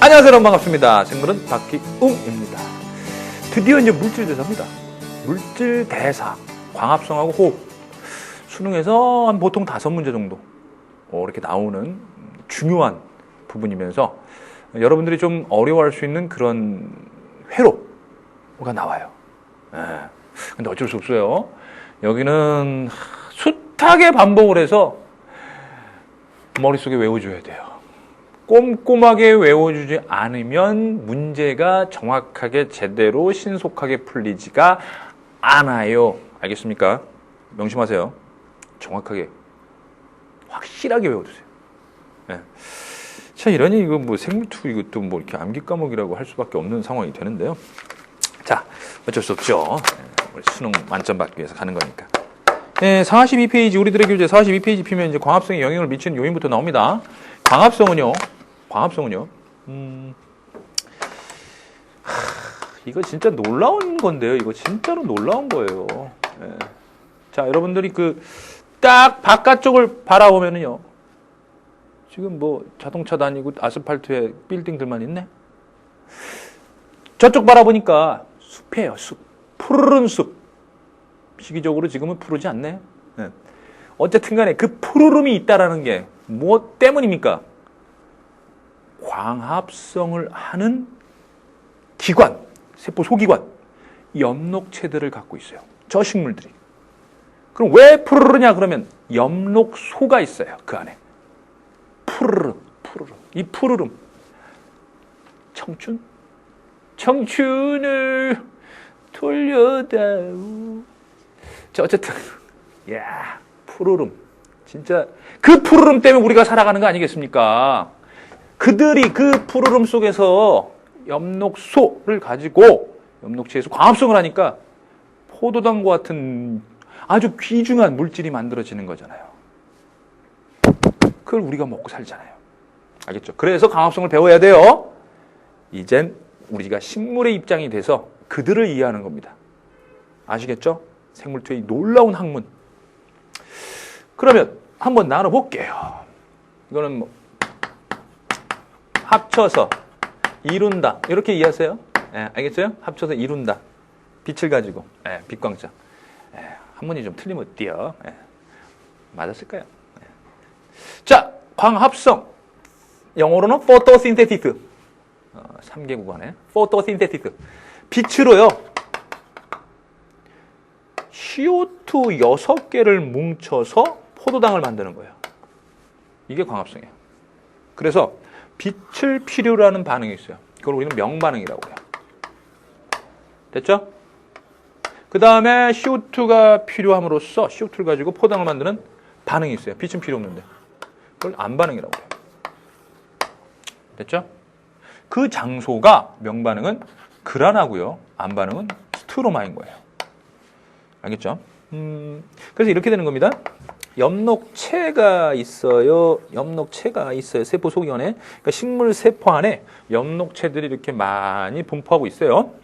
안녕하세요, 여러분. 반갑습니다. 생물은 박기웅입니다. 드디어 이제 물질대사입니다. 물질대사, 광합성하고 호흡. 수능에서 한 보통 5문제 정도 이렇게 나오는 중요한 부분이면서 여러분들이 좀 어려워할 수 있는 그런 회로가 나와요. 근데 어쩔 수 없어요. 여기는 숱하게 반복을 해서 머릿속에 외워줘야 돼요. 꼼꼼하게 외워주지 않으면 문제가 정확하게 제대로 신속하게 풀리지가 않아요. 알겠습니까? 명심하세요. 정확하게, 확실하게 외워두세요. 네. 자, 이러니 이거 뭐 생물투 이것도 뭐 이렇게 암기 과목이라고 할 수밖에 없는 상황이 되는데요. 자, 어쩔 수 없죠. 우리 수능 만점 받기 위해서 가는 거니까. 네, 42페이지, 우리들의 교재 42페이지 피면 이제 광합성에 영향을 미치는 요인부터 나옵니다. 광합성은요, 이거 진짜 놀라운 건데요. 이거 진짜로 놀라운 거예요. 네. 자, 여러분들이 딱 바깥쪽을 바라보면은요, 지금 뭐 자동차 다니고 아스팔트에 빌딩들만 있네? 저쪽 바라보니까 숲이에요, 숲. 푸르른 숲. 시기적으로 지금은 푸르지 않네. 네. 어쨌든 간에 그 푸르름이 있다라는 게 무엇 때문입니까? 광합성을 하는 기관, 세포 소기관, 엽록체들을 갖고 있어요. 저 식물들이. 그럼 왜 푸르르냐 그러면 엽록소가 있어요. 그 안에. 푸르름. 이 푸르름. 청춘을 돌려다오. 자, 어쨌든 푸르름. 진짜 그 푸르름 때문에 우리가 살아가는 거 아니겠습니까? 그들이 그 푸르름 속에서 엽록소를 가지고 엽록체에서 광합성을 하니까 포도당과 같은 아주 귀중한 물질이 만들어지는 거잖아요. 그걸 우리가 먹고 살잖아요. 알겠죠? 그래서 광합성을 배워야 돼요. 이젠 우리가 식물의 입장이 돼서 그들을 이해하는 겁니다. 아시겠죠? 생물투의 놀라운 학문. 그러면 한번 나눠볼게요. 이거는 뭐 합쳐서 이룬다. 이렇게 이해하세요? 알겠어요? 합쳐서 이룬다. 빛을 가지고. 빛광자. 한문이 좀 틀리면 어때요? 맞았을까요? 자, 광합성. 영어로는 photosynthesis. 3개 구간에 photosynthesis. 빛으로요. CO2 6개를 뭉쳐서 포도당을 만드는 거예요. 이게 광합성이에요. 그래서 빛을 필요로 하는 반응이 있어요. 그걸 우리는 명반응이라고 해요. 됐죠? 그 다음에 CO2가 필요함으로써 CO2를 가지고 포도당을 만드는 반응이 있어요. 빛은 필요 없는데. 그걸 안반응이라고 해요. 됐죠? 그 장소가 명반응은 그라나고요. 안반응은 스트로마인 거예요. 알겠죠? 그래서 이렇게 되는 겁니다. 엽록체가 있어요. 세포 소기관에. 그러니까 식물 세포 안에 엽록체들이 이렇게 많이 분포하고 있어요.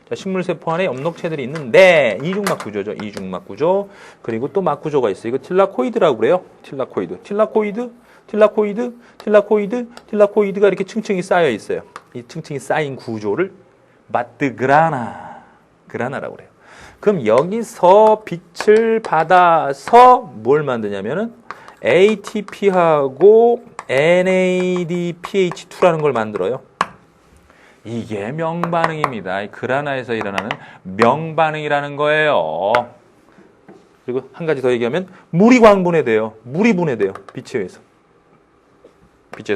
자, 식물 세포 안에 엽록체들이 있는데 이중막 구조죠. 이중막 구조. 그리고 또 막 구조가 있어요. 이거 틸라코이드라고 그래요. 틸라코이드가 이렇게 층층이 쌓여 있어요. 이 층층이 쌓인 구조를 그라나라고 그래요. 그럼 여기서 빛을 받아서 뭘 만드냐면은 ATP하고 NADPH2라는 걸 만들어요. 이게 명반응입니다. 그라나에서 일어나는 명반응이라는 거예요. 그리고 한 가지 더 얘기하면 물이 분해돼요. 빛에 의해서.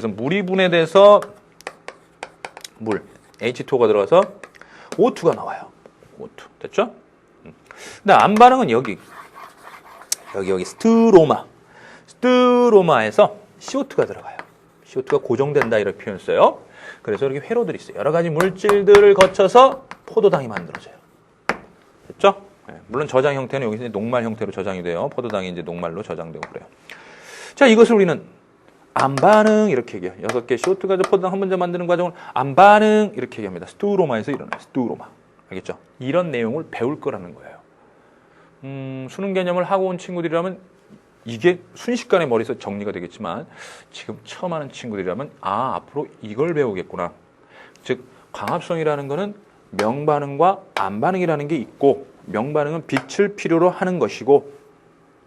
물이 분해돼서 물, H2O가 들어가서 O2가 나와요. O2. 됐죠? 근데 안반응은 여기 스트로마에서 CO2가 들어가요. CO2가 고정된다 이렇게 표현 써요. 그래서 이렇게 회로들이 있어요. 여러 가지 물질들을 거쳐서 포도당이 만들어져요. 됐죠? 물론 저장 형태는 여기서 녹말 형태로 저장이 돼요. 포도당이 이제 녹말로 저장되고 그래요. 자, 이것을 우리는 안반응 이렇게 얘기해요. 6개 CO2 가지고 포도당 한 번째 만드는 과정을 안반응 이렇게 얘기합니다. 스트로마에서 일어나요. 스트로마. 알겠죠? 이런 내용을 배울 거라는 거예요. 수능 개념을 하고 온 친구들이라면 이게 순식간에 머리에서 정리가 되겠지만 지금 처음 하는 친구들이라면 앞으로 이걸 배우겠구나. 즉 광합성이라는 거는 명반응과 안반응이라는 게 있고, 명반응은 빛을 필요로 하는 것이고,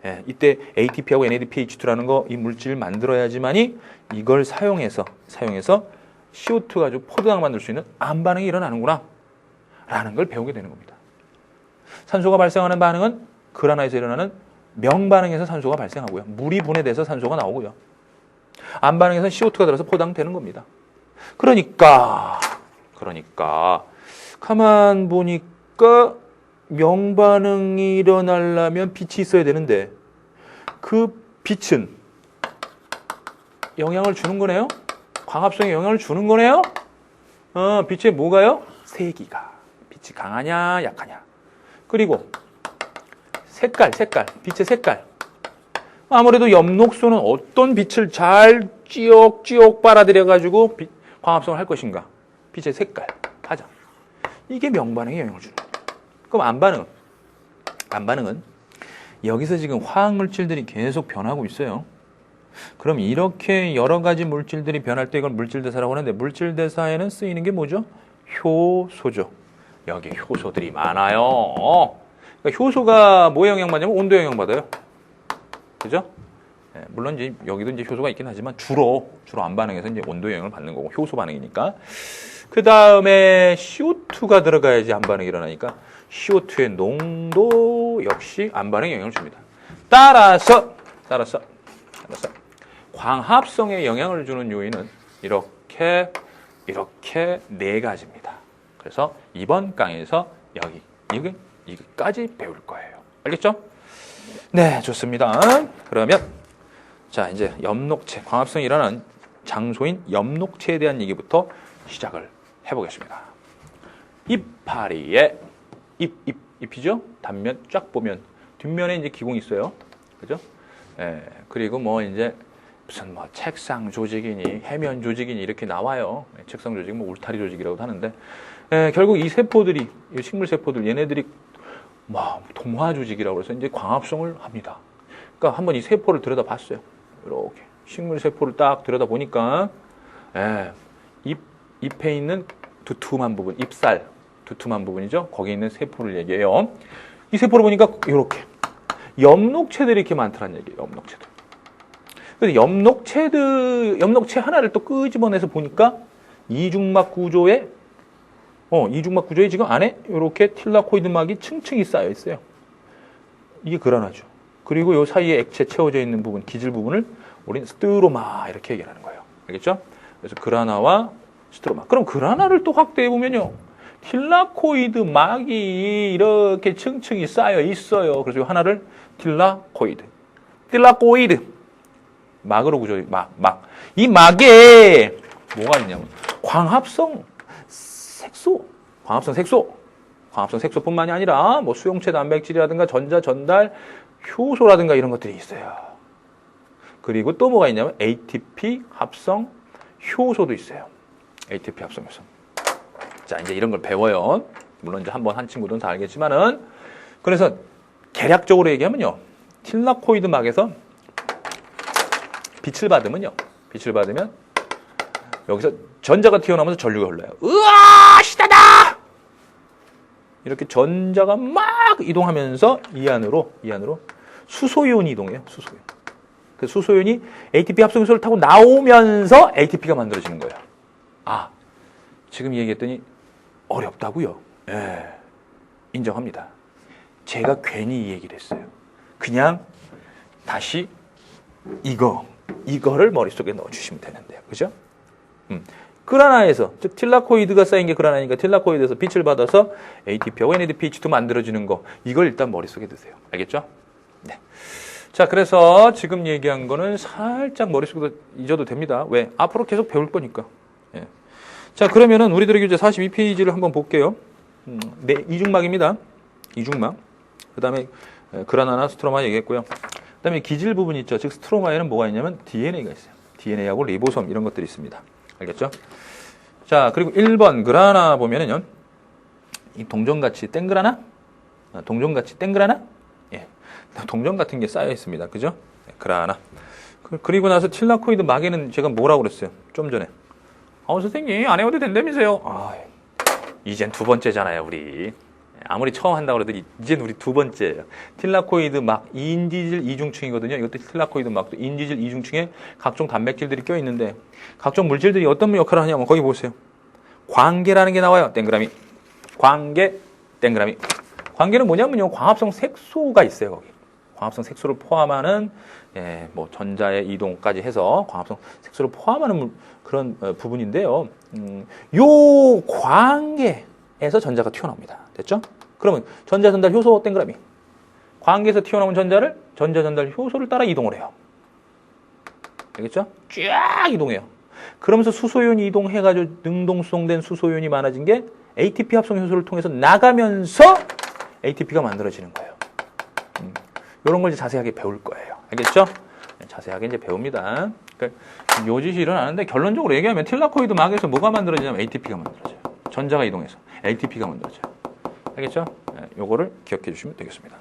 예, 이때 ATP하고 NADPH2라는 거 이 물질을 만들어야지만이 이걸 사용해서 CO2 가지고 포도당을 만들 수 있는 안반응이 일어나는구나 라는 걸 배우게 되는 겁니다. 산소가 발생하는 반응은 그라나에서 일어나는 명반응에서 산소가 발생하고요. 물이 분해돼서 산소가 나오고요. 안반응에서는 CO2가 들어서 포도당되는 겁니다. 그러니까 가만 보니까 명반응이 일어나려면 빛이 있어야 되는데 그 빛은 영향을 주는 거네요? 광합성에 영향을 주는 거네요? 빛에 뭐가요? 세기가. 빛이 강하냐 약하냐. 그리고 색깔, 빛의 색깔. 아무래도 엽록소는 어떤 빛을 잘 찌옥 빨아들여가지고 광합성을 할 것인가. 빛의 색깔, 파장. 이게 명반응에 영향을 주는 거예요. 그럼 안반응은 여기서 지금 화학물질들이 계속 변하고 있어요. 그럼 이렇게 여러 가지 물질들이 변할 때 이걸 물질대사라고 하는데 물질대사에는 쓰이는 게 뭐죠? 효소죠. 여기 효소들이 많아요. 그러니까 효소가 뭐에 영향받냐면 온도에 영향받아요. 그죠? 네, 물론 이제 여기도 이제 효소가 있긴 하지만 주로 안반응에서 이제 온도에 영향을 받는 거고 효소 반응이니까. 그 다음에 CO2가 들어가야지 안반응이 일어나니까 CO2의 농도 역시 안반응에 영향을 줍니다. 따라서 광합성에 영향을 주는 요인은 이렇게 네 가지입니다. 그래서 이번 강의에서 여기까지 배울 거예요. 알겠죠? 네, 좋습니다. 그러면 자 이제 엽록체, 광합성이 일어나는 장소인 엽록체에 대한 얘기부터 시작을 해보겠습니다. 이파리에 잎이죠? 단면 쫙 보면 뒷면에 이제 기공이 있어요. 그죠? 예, 그리고 뭐 이제 무슨 뭐 책상 조직이니 해면 조직이니 이렇게 나와요. 책상 조직, 뭐 울타리 조직이라고도 하는데, 예, 결국 이 세포들이, 이 식물 세포들, 얘네들이 뭐 동화 조직이라고 해서 이제 광합성을 합니다. 그러니까 한번 이 세포를 들여다봤어요. 이렇게 식물 세포를 딱 들여다보니까, 예, 잎에 있는 두툼한 부분, 잎살 두툼한 부분이죠. 거기 있는 세포를 얘기해요. 이 세포를 보니까 이렇게 엽록체들이 이렇게 많다는 얘기예요. 엽록체들. 그래서 엽록체 하나를 또 끄집어내서 보니까 이중막 구조에 지금 안에 이렇게 틸라코이드막이 층층이 쌓여 있어요. 이게 그라나죠. 그리고 이 사이에 액체 채워져 있는 부분, 기질 부분을 우리는 스트로마 이렇게 얘기하는 거예요. 알겠죠? 그래서 그라나와 스트로마. 그럼 그라나를 또 확대해 보면요. 틸라코이드 막이 이렇게 층층이 쌓여 있어요. 그래서 하나를 틸라코이드 막으로 구조해. 막. 이 막에 뭐가 있냐면 광합성 색소뿐만이 아니라 뭐 수용체 단백질이라든가 전자 전달 효소라든가 이런 것들이 있어요. 그리고 또 뭐가 있냐면 ATP 합성 효소도 있어요. ATP 합성 효소. 자, 이제 이런 걸 배워요. 물론 이제 한번 한 친구들은 다 알겠지만은. 그래서 개략적으로 얘기하면요. 틸라코이드 막에서 빛을 받으면 여기서 전자가 튀어나오면서 전류가 흘러요. 으아! 시다다! 이렇게 전자가 막 이동하면서 이 안으로 수소이온이 이동해요. 수소이온. 그 수소이온이 ATP 합성효소를 타고 나오면서 ATP가 만들어지는 거예요. 아, 지금 얘기했더니 어렵다고요? 예, 인정합니다. 제가 괜히 이 얘기를 했어요. 그냥 다시 이거를 머릿속에 넣어주시면 되는데요. 그죠? 그라나에서, 즉 틸라코이드가 쌓인 게 그라나니까 틸라코이드에서 빛을 받아서 ATP하고 NADPH2 만들어지는 거, 이걸 일단 머릿속에 드세요. 알겠죠? 네. 자, 그래서 지금 얘기한 거는 살짝 머릿속에 잊어도 됩니다. 왜? 앞으로 계속 배울 거니까. 예. 자, 그러면은 우리들의 교재 42페이지를 한번 볼게요. 네, 이중막입니다. 이중막. 그 다음에 그라나나 스트로마 얘기했고요. 그 다음에 기질 부분 있죠. 즉 스트로마에는 뭐가 있냐면 DNA가 있어요. DNA하고 리보솜 이런 것들이 있습니다. 알겠죠? 자, 그리고 1번 그라나 보면은요. 이 동전같이 땡그라나? 동전같이 땡그라나? 예. 동전 같은 게 쌓여 있습니다. 그죠? 네, 그라나. 그리고 나서 틸라코이드 막에는 제가 뭐라고 그랬어요? 좀 전에. 선생님 안 해도 된다면서요. 이젠 두 번째잖아요, 우리. 아무리 처음 한다고 그래도 이젠 우리 두 번째예요. 틸라코이드 막 인지질 이중층이거든요. 이것도 틸라코이드 막도 인지질 이중층에 각종 단백질들이 껴있는데 각종 물질들이 어떤 역할을 하냐면 거기 보세요. 광계라는 게 나와요. 땡그라미. 광계, 땡그라미. 광계는 뭐냐면요. 광합성 색소가 있어요, 거기. 광합성 색소를 포함하는 뭐 전자의 이동까지 해서 광합성 색소를 포함하는 그런 부분인데요. 요 광계에서 전자가 튀어나옵니다. 됐죠? 그러면 전자 전달 효소 땡그라미. 광계에서 튀어나온 전자를 전자 전달 효소를 따라 이동을 해요. 알겠죠? 쫙 이동해요. 그러면서 수소이온이 이동해가지고 능동수송된 수소이온이 많아진 게 ATP 합성 효소를 통해서 나가면서 ATP가 만들어지는 거예요. 이런 걸 이제 자세하게 배울 거예요. 알겠죠? 자세하게 이제 배웁니다. 그러니까 요짓이 일어나는데 결론적으로 얘기하면 틸라코이드 막에서 뭐가 만들어지냐면 ATP가 만들어져요. 전자가 이동해서 ATP가 만들어져요. 알겠죠? 요거를 기억해 주시면 되겠습니다.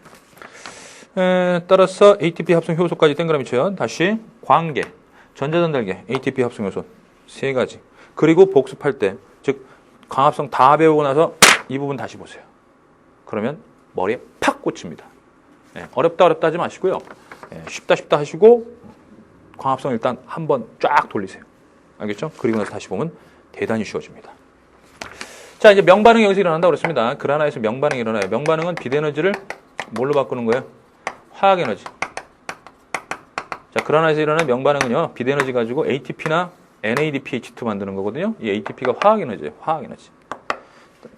따라서 ATP 합성 효소까지 땡그라미 쳐요. 다시 광계, 전자전달계, ATP 합성 효소 세 가지. 그리고 복습할 때, 즉 광합성 다 배우고 나서 이 부분 다시 보세요. 그러면 머리에 팍 꽂힙니다. 어렵다 하지 마시고요. 쉽다 하시고 광합성 일단 한번 쫙 돌리세요. 알겠죠? 그리고 나서 다시 보면 대단히 쉬워집니다. 자, 이제 명반응이 여기서 일어난다고 그랬습니다. 그라나에서 명반응이 일어나요. 명반응은 빛에너지를 뭘로 바꾸는 거예요? 화학에너지. 자, 그라나에서 일어나는 명반응은요, 빛에너지 가지고 ATP나 NADPH2 만드는 거거든요. 이 ATP가 화학에너지예요. 화학에너지.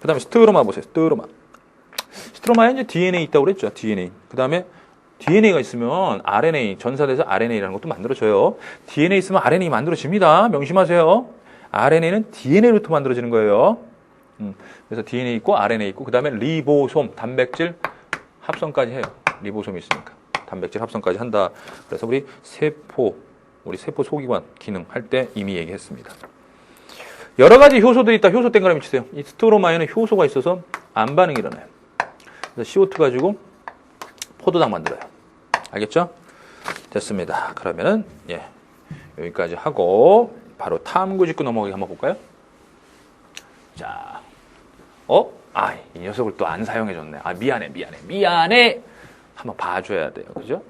그 다음에 스테로마 보세요. 스테로마에 이제 DNA 있다고 그랬죠. DNA. 그 다음에 DNA가 있으면 RNA, 전사돼서 RNA라는 것도 만들어져요. DNA 있으면 RNA 만들어집니다. 명심하세요. RNA는 DNA로부터 만들어지는 거예요. 그래서 DNA 있고 RNA 있고 그 다음에 리보솜, 단백질 합성까지 해요. 리보솜이 있으니까. 단백질 합성까지 한다. 그래서 우리 세포 소기관 기능 할 때 이미 얘기했습니다. 여러 가지 효소들이 있다. 효소 땡그라미 치세요. 이 스테로마에는 효소가 있어서 안반응이 일어나요. 그래서 CO2 가지고 포도당 만들어요. 알겠죠? 됐습니다. 그러면은 여기까지 하고 바로 탐구 직구 넘어가기 한번 볼까요? 자, 이 녀석을 또 안 사용해줬네. 미안해. 한번 봐줘야 돼요. 그죠?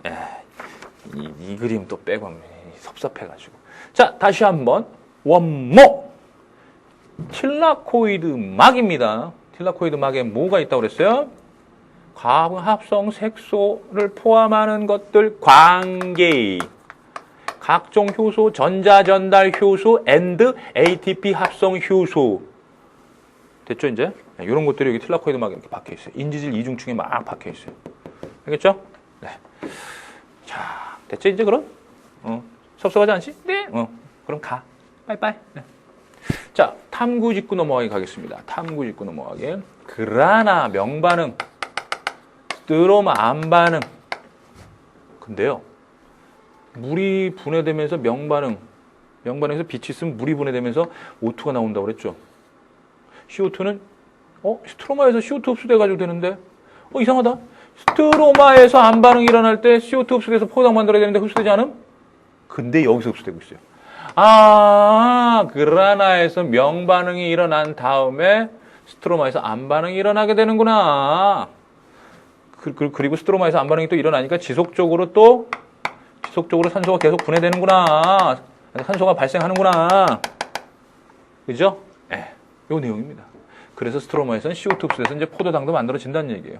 이 그림 또 빼고 섭섭해가지고. 자, 다시 한번 원모 틸라코이드 막입니다. 틸라코이드 막에 뭐가 있다고 그랬어요? 광합성 색소를 포함하는 것들 관계, 각종 효소, 전자전달 효소, ATP 합성 효소. 됐죠, 이제? 이런 것들이 여기 틸라코이드 막에 이렇게 박혀 있어요. 인지질 이중층에 막 박혀 있어요. 알겠죠? 네. 자, 됐죠, 이제 그럼? 섭섭하지 않지? 네. 그럼 가. 빠이빠이. 네. 자, 탐구 직구 넘어가기 가겠습니다. 탐구 직구 넘어가기. 그라나 명반응. 스테로마 안반응. 근데요, 물이 분해되면서 명반응에서 빛이 있으면 물이 분해되면서 O2가 나온다고 그랬죠. CO2는 스테로마에서 CO2 흡수돼가지고 되는데 이상하다. 스테로마에서 안반응이 일어날 때 CO2 흡수돼서 포도당 만들어야 되는데 흡수되지 않음? 근데 여기서 흡수되고 있어요. 그라나에서 명반응이 일어난 다음에 스테로마에서 안반응이 일어나게 되는구나. 그리고 스테로마에서 안반응이 또 일어나니까 지속적으로 산소가 계속 분해되는구나. 산소가 발생하는구나. 그죠? 요 내용입니다. 그래서 스테로마에서는 CO2 흡수돼서 이제 포도당도 만들어진다는 얘기예요.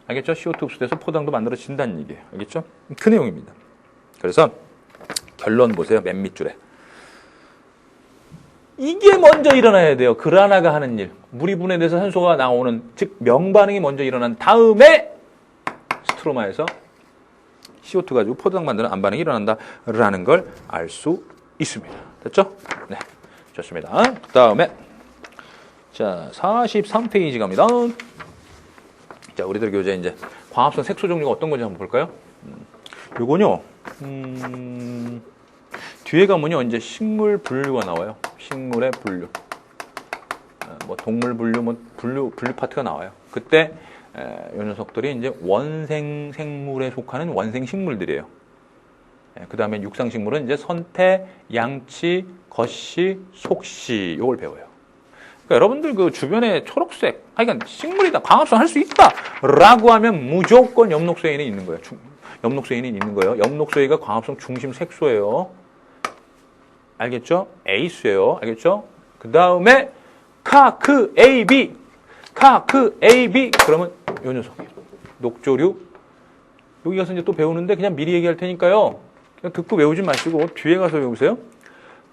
알겠죠? CO2 흡수돼서 포도당도 만들어진다는 얘기예요. 알겠죠? 그 내용입니다. 그래서 결론 보세요. 맨 밑줄에. 이게 먼저 일어나야 돼요. 그라나가 하는 일. 물이 분해돼서 산소가 나오는, 즉 명반응이 먼저 일어난 다음에 스테로마에서 CO2 가지고 포도당 만드는 안반응이 일어난다라는 걸 알 수 있습니다. 됐죠? 네, 좋습니다. 그 다음에 자 43페이지 갑니다. 자, 우리들 교재 이제 광합성 색소 종류가 어떤 건지 한번 볼까요? 요거는요, 뒤에 가면요, 이제 식물 분류가 나와요. 식물의 분류. 뭐 동물 분류, 분류 파트가 나와요. 그때 이 녀석들이 이제 원생 생물에 속하는 원생 식물들이에요. 그 다음에 육상식물은 이제 선태, 양치, 겉씨, 속씨 요걸 배워요. 그러니까 여러분들 그 주변에 초록색, 그러니까 식물이다, 광합성 할 수 있다 라고 하면 무조건 엽록소인이 있는 거예요. 엽록소인이 있는 거예요. 엽록소이가 광합성 중심 색소예요. 알겠죠? 에이스예요. 알겠죠? 그 다음에 카크 AB, 카크 AB 그러면 요 녀석이에요. 녹조류. 여기 가서 이제 또 배우는데 그냥 미리 얘기할 테니까요. 그냥 듣고 외우지 마시고 뒤에 가서 외우세요.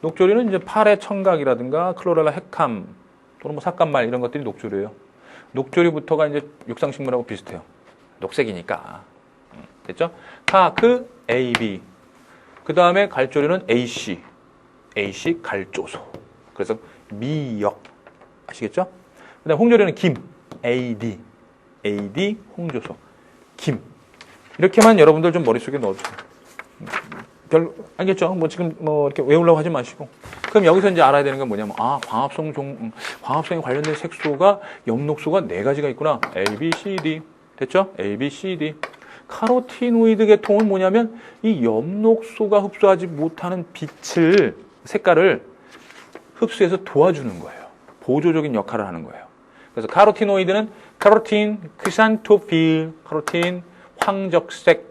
녹조류는 이제 파래 청각이라든가 클로렐라 핵함 또는 뭐 삭감말 이런 것들이 녹조류예요. 녹조류부터가 이제 육상식물하고 비슷해요. 녹색이니까. 됐죠? 카크 AB. 그 다음에 갈조류는 AC. AC 갈조소. 그래서 미역. 아시겠죠? 그 다음에 홍조류는 김. AD. AD 홍조소. 김. 이렇게만 여러분들 좀 머릿속에 넣어주세요. 알겠죠? 뭐 지금 뭐 이렇게 외우려고 하지 마시고. 그럼 여기서 이제 알아야 되는 건 뭐냐면, 광합성에 관련된 색소가, 엽록소가 4가지가 있구나. A, B, C, D. 됐죠? A, B, C, D. 카로티노이드 계통은 뭐냐면, 이 엽록소가 흡수하지 못하는 빛을, 색깔을 흡수해서 도와주는 거예요. 보조적인 역할을 하는 거예요. 그래서 카로티노이드는 카로틴, 크산토필, 카로틴, 황적색,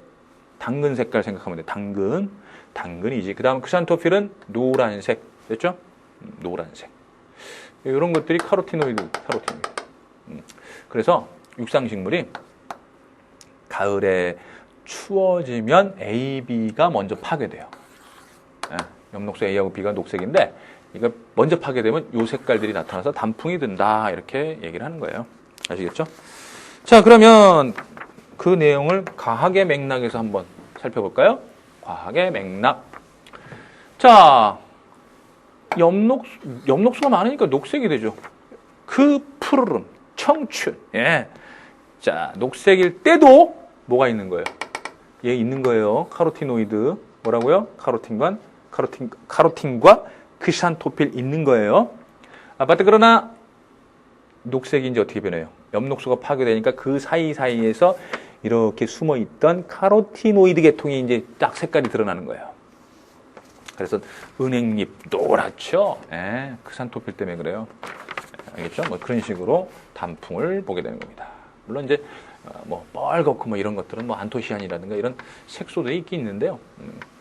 당근 색깔 생각하면 돼. 당근이지. 그 다음 크산토필은 노란색. 됐죠? 노란색. 이런 것들이 카로티노이드. 그래서 육상식물이 가을에 추워지면 A, B가 먼저 파괴돼요. 엽록소 A하고 B가 녹색인데 이거 먼저 파괴되면 이 색깔들이 나타나서 단풍이 든다. 이렇게 얘기를 하는 거예요. 아시겠죠? 자, 그러면 그 내용을 과학의 맥락에서 한번 살펴볼까요? 과학의 맥락. 자, 엽록소가 많으니까 녹색이 되죠. 그 푸르름, 청춘. 예. 자, 녹색일 때도 뭐가 있는 거예요? 얘 있는 거예요. 카로티노이드. 뭐라고요? 카로틴과 크산토필 있는 거예요. 아파트 그러나 녹색이 이제 어떻게 변해요? 엽록소가 파괴되니까 그 사이사이에서 이렇게 숨어있던 카로티노이드 계통이 이제 딱 색깔이 드러나는 거예요. 그래서 은행잎 노랗죠? 예, 크산토필 때문에 그래요. 알겠죠? 뭐 그런 식으로 단풍을 보게 되는 겁니다. 물론 이제 뭐 뻘겋고 뭐 이런 것들은 뭐 안토시안이라든가 이런 색소들이 있긴 있는데요.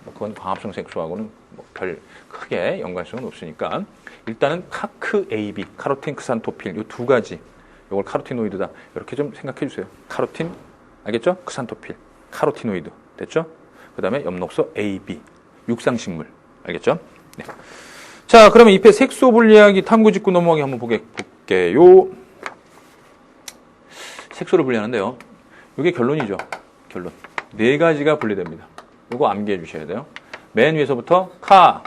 뭐 그건 광합성 색소하고는 뭐 별 크게 연관성은 없으니까 일단은 카크 AB, 카로틴 크산토필 이 2가지 이걸 카로티노이드다 이렇게 좀 생각해 주세요. 카로틴 알겠죠? 크산토필, 카로티노이드 됐죠? 그 다음에 엽록소 AB, 육상식물 알겠죠? 네. 자, 그러면 잎의 색소 분리하기 탐구 짚고 넘어가기 한번 볼게요. 색소를 분리하는데요. 이게 결론이죠. 결론. 4가지가 분리됩니다. 이거 암기해 주셔야 돼요. 맨 위에서부터 카,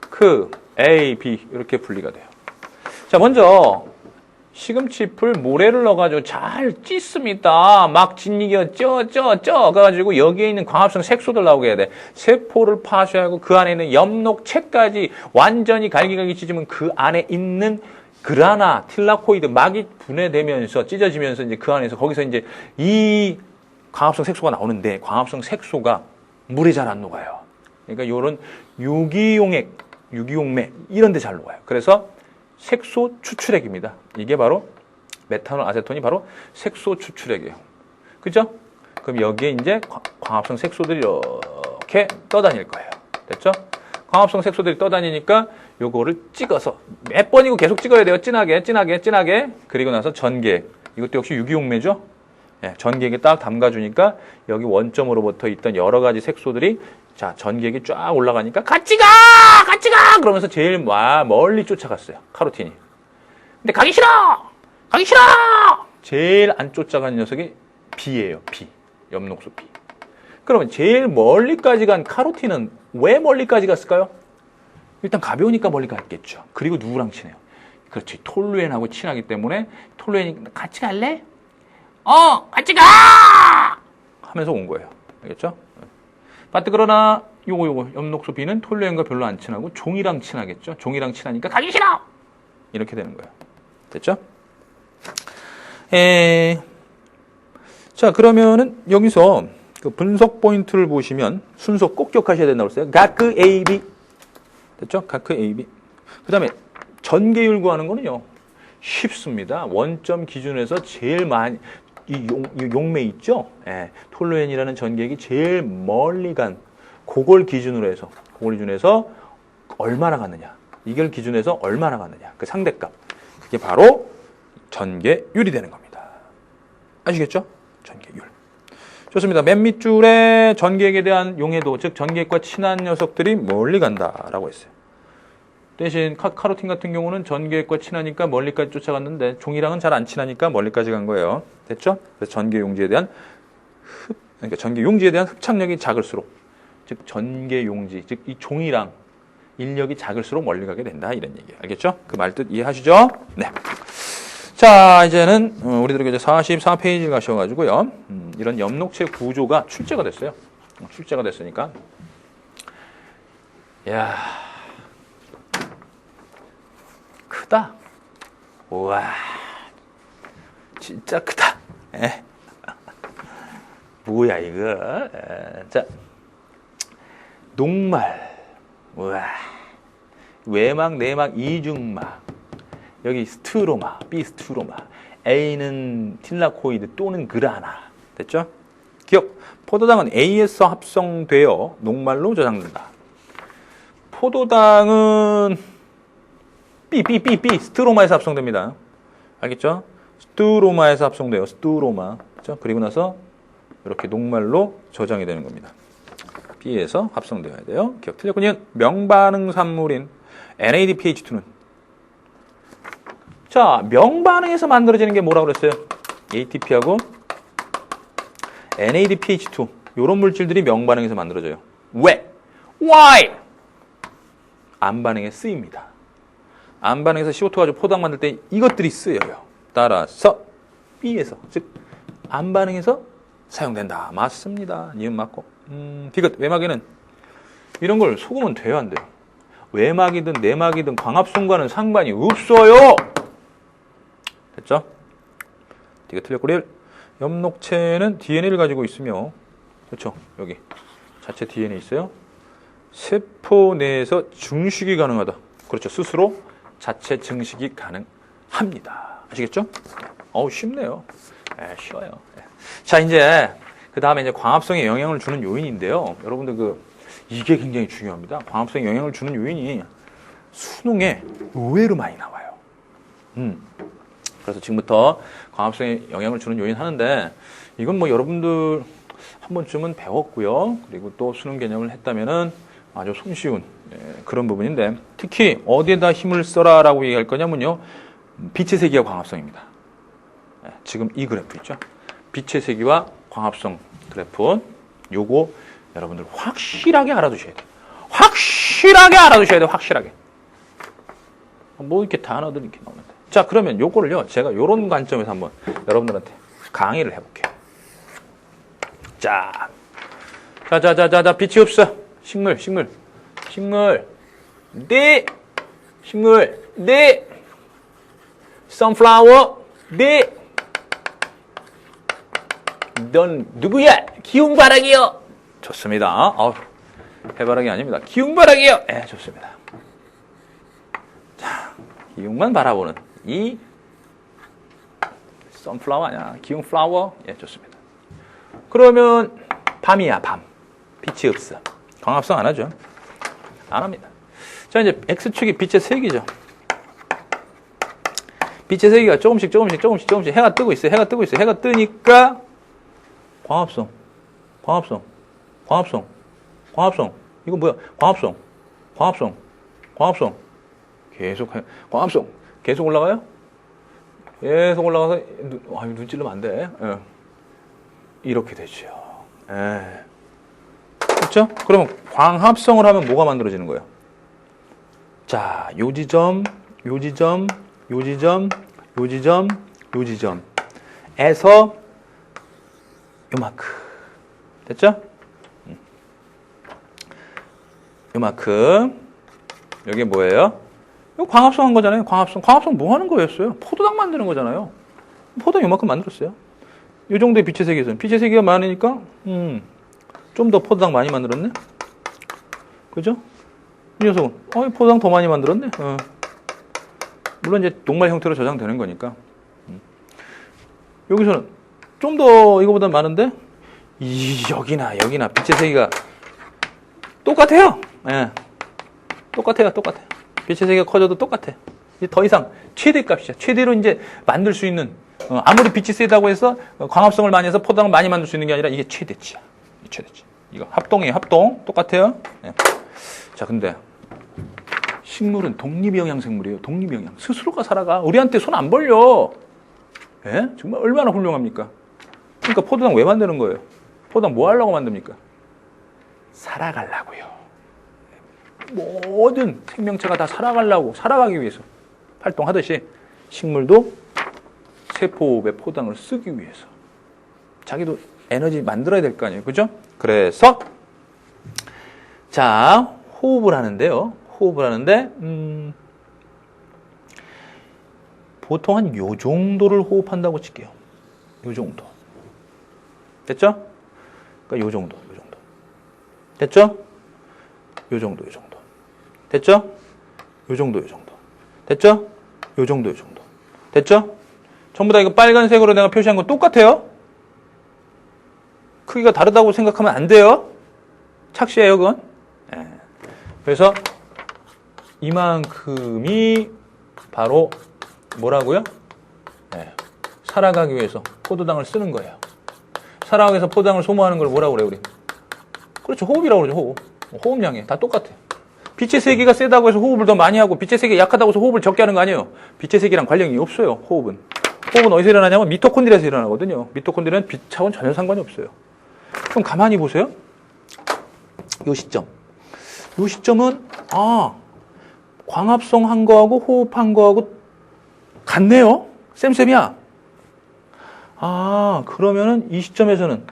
크, A, B 이렇게 분리가 돼요. 자, 먼저 시금치잎을 모래를 넣어가지고 잘 찢습니다. 막 진이겨 쪄가지고 여기에 있는 광합성 색소들 나오게 해야 돼. 세포를 파쇄하고 그 안에 있는 엽록체까지 완전히 갈기갈기 찢으면 그 안에 있는 그라나, 틸라코이드 막이 분해되면서 찢어지면서 이제 그 안에서 거기서 이제 이 광합성 색소가 나오는데 광합성 색소가 물에 잘 안 녹아요. 그러니까 요런 유기용맥 이런 데 잘 녹아요. 그래서 색소 추출액입니다. 이게 바로 메탄올 아세톤이 바로 색소 추출액이에요. 그죠? 그럼 여기에 이제 광합성 색소들이 이렇게 떠다닐 거예요. 됐죠? 광합성 색소들이 떠다니니까 요거를 찍어서 몇 번이고 계속 찍어야 돼요. 진하게. 그리고 나서 전기액. 이것도 역시 유기용매죠? 네, 전기액에 딱 담가주니까 여기 원점으로부터 있던 여러 가지 색소들이 자, 전기액이 쫙 올라가니까 같이 가! 그러면서 제일 멀리 쫓아갔어요. 카로틴이. 근데 가기 싫어! 제일 안 쫓아간 녀석이 B예요. B. 엽록소 B. 그러면 제일 멀리까지 간 카로틴은 왜 멀리까지 갔을까요? 일단 가벼우니까 멀리 갔겠죠. 그리고 누구랑 친해요? 그렇지. 톨루엔하고 친하기 때문에 톨루엔이 같이 갈래? 같이 가! 하면서 온 거예요. 알겠죠? 그러나 요거 엽록소 B는 톨루엔과 별로 안 친하고 종이랑 친하겠죠. 종이랑 친하니까 가기 싫어! 이렇게 되는 거예요. 됐죠? 자, 그러면은 여기서 그 분석 포인트를 보시면 순서 꼭 기억하셔야 된다고 했어요. 가크 AB. 됐죠? 가크 AB. 그 다음에 전개율 구하는 거는요. 쉽습니다. 원점 기준에서 제일 많이, 이 용매 있죠? 예, 톨루엔이라는 전개액이 제일 멀리 간, 그걸 기준으로 해서, 얼마나 갔느냐. 이걸 기준해서 얼마나 갔느냐. 그 상대값. 그게 바로 전개율이 되는 겁니다. 아시겠죠? 전개율. 좋습니다. 맨 밑줄에 전개액에 대한 용해도, 즉 전개액과 친한 녀석들이 멀리 간다라고 했어요. 대신 카로틴 같은 경우는 전개액과 친하니까 멀리까지 쫓아갔는데 종이랑은 잘 안 친하니까 멀리까지 간 거예요. 됐죠? 그래서 전개용지에 대한 흡착력이 작을수록, 즉 전개용지, 즉 이 종이랑 인력이 작을수록 멀리 가게 된다, 이런 얘기예요. 알겠죠? 그 말뜻 이해하시죠? 네. 자, 이제는 우리들에게 이제 44페이지를 가셔가지고요. 이런 엽록체 구조가 출제가 됐어요. 출제가 됐으니까. 야, 크다. 우와, 진짜 크다. 에. 뭐야 이거? 자, 녹말. 우와, 외막, 내막, 이중막. 여기 스트로마, 비스트로마. A는 틸라코이드 또는 그라나. 됐죠? 기억. 포도당은 A에서 합성되어 녹말로 저장된다. 포도당은 B, 스트로마에서 합성됩니다. 알겠죠? 스트로마에서 합성돼요. 스트로마. 그렇죠? 그리고 나서 이렇게 녹말로 저장이 되는 겁니다. B에서 합성되어야 돼요. 기억 틀렸군요. 명반응 산물인 NADPH2는, 자, 명반응에서 만들어지는 게 뭐라고 그랬어요? ATP하고 NADPH2. 이런 물질들이 명반응에서 만들어져요. 왜? Why? 암반응에 쓰입니다. 암반응에서 CO2 가지고 포도당 만들 때 이것들이 쓰여요. 따라서 B에서, 즉 암반응에서 사용된다. 맞습니다. 니은 맞고. 디귿. 외막에는 이런 걸 속으면 돼요, 안 돼요? 외막이든 내막이든 광합성과는 상관이 없어요. 됐죠? 디귿 틀렸고, 엽록체는 DNA를 가지고 있으며, 그렇죠? 여기 자체 DNA 있어요. 세포 내에서 증식이 가능하다. 그렇죠? 스스로 자체 증식이 가능합니다. 아시겠죠? 쉽네요. 쉬워요. 자, 이제 그 다음에 이제 광합성에 영향을 주는 요인인데요. 여러분들 이게 굉장히 중요합니다. 광합성에 영향을 주는 요인이 수능에 의외로 많이 나와요. 그래서 지금부터 광합성에 영향을 주는 요인 하는데, 이건 뭐 여러분들 한 번쯤은 배웠고요. 그리고 또 수능 개념을 했다면은 아주 손쉬운 그런 부분인데, 특히 어디에다 힘을 써라라고 얘기할 거냐면요, 빛의 세기와 광합성입니다. 지금 이 그래프 있죠? 빛의 세기와 광합성 그래프, 요거 여러분들 확실하게 알아두셔야 돼요. 확실하게 알아두셔야 돼요. 확실하게. 뭐 이렇게 단어들 이렇게 나오는데. 자, 그러면 요거를요, 제가 요런 관점에서 한번 여러분들한테 강의를 해볼게요. 자, 빛이 없어. 식물, 네, 선플라워, 네. 넌 누구야? 기웅바락이요. 좋습니다. 해바라기 아닙니다. 기웅바락이요. 좋습니다. 자, 기웅만 바라보는 이 선플라워 아니야? 기웅플라워. 좋습니다. 그러면 밤이야, 밤. 빛이 없어. 광합성 안 하죠? 안 합니다. 자, 이제 X축이 빛의 세기죠. 빛의 세기가 조금씩 해가 뜨고 있어요. 해가 뜨니까 광합성. 이거 뭐야? 광합성. 계속 올라가요? 계속 올라가서, 눈 찔르면 안 돼. 이렇게 되죠. 그렇죠? 그러면 광합성을 하면 뭐가 만들어지는 거예요? 자, 요 지점에서 요만큼. 됐죠? 요만큼. 여기 뭐예요? 이거 광합성 한 거잖아요. 광합성 뭐 하는 거였어요? 포도당 만드는 거잖아요. 포도당 요만큼 만들었어요. 요 정도의 빛의 세기에서는. 빛의 세기가 많으니까, 좀 더 포도당 많이 만들었네? 그죠? 이 녀석은, 포도당 더 많이 만들었네? 물론 이제 녹말 형태로 저장되는 거니까. 여기서는 좀 더 이거보다 많은데? 여기나 빛의 세기가 똑같아요. 예. 똑같아요. 빛의 세기가 커져도 똑같아. 이제 더 이상 최대값이야. 최대로 이제 만들 수 있는, 아무리 빛이 세다고 해서 광합성을 많이 해서 포도당을 많이 만들 수 있는 게 아니라 이게 최대치야. 최대치. 이거 합동이에요. 합동. 똑같아요. 예. 자, 근데 식물은 독립영양 생물이에요. 독립영양. 스스로가 살아가. 우리한테 손 안 벌려. 예? 정말 얼마나 훌륭합니까? 그러니까 포도당 왜 만드는 거예요? 포도당 뭐 하려고 만듭니까? 살아가려고요. 모든 생명체가 다 살아가기 위해서 활동하듯이 식물도 세포의 포도당을 쓰기 위해서 자기도 에너지 만들어야 될 거 아니에요. 그죠? 그래서 자, 호흡을 하는데요. 보통 한 요 정도를 호흡한다고 칠게요. 요 정도. 됐죠? 그러니까 요 정도. 됐죠? 요 정도. 됐죠? 요 정도. 됐죠? 요 정도. 됐죠? 전부 다 이거 빨간색으로 내가 표시한 거 똑같아요? 크기가 다르다고 생각하면 안 돼요. 착시예요, 그건. 네. 그래서 이만큼이 바로 뭐라고요? 네. 살아가기 위해서 포도당을 쓰는 거예요. 살아가기 위해서 포도당을 소모하는 걸 뭐라고 그래요, 우리? 그렇죠. 호흡이라고 그러죠, 호흡. 호흡량이 다 똑같아요. 빛의 세기가 세다고 해서 호흡을 더 많이 하고 빛의 세기가 약하다고 해서 호흡을 적게 하는 거 아니에요. 빛의 세기랑 관련이 없어요, 호흡은. 호흡은 어디서 일어나냐면 미토콘드리아에서 일어나거든요. 미토콘드리아는 빛하고는 전혀 상관이 없어요. 그럼 가만히 보세요. 요 시점은 광합성 한 거하고 호흡한 거하고 같네요. 쌤이야. 그러면은 이 시점에서는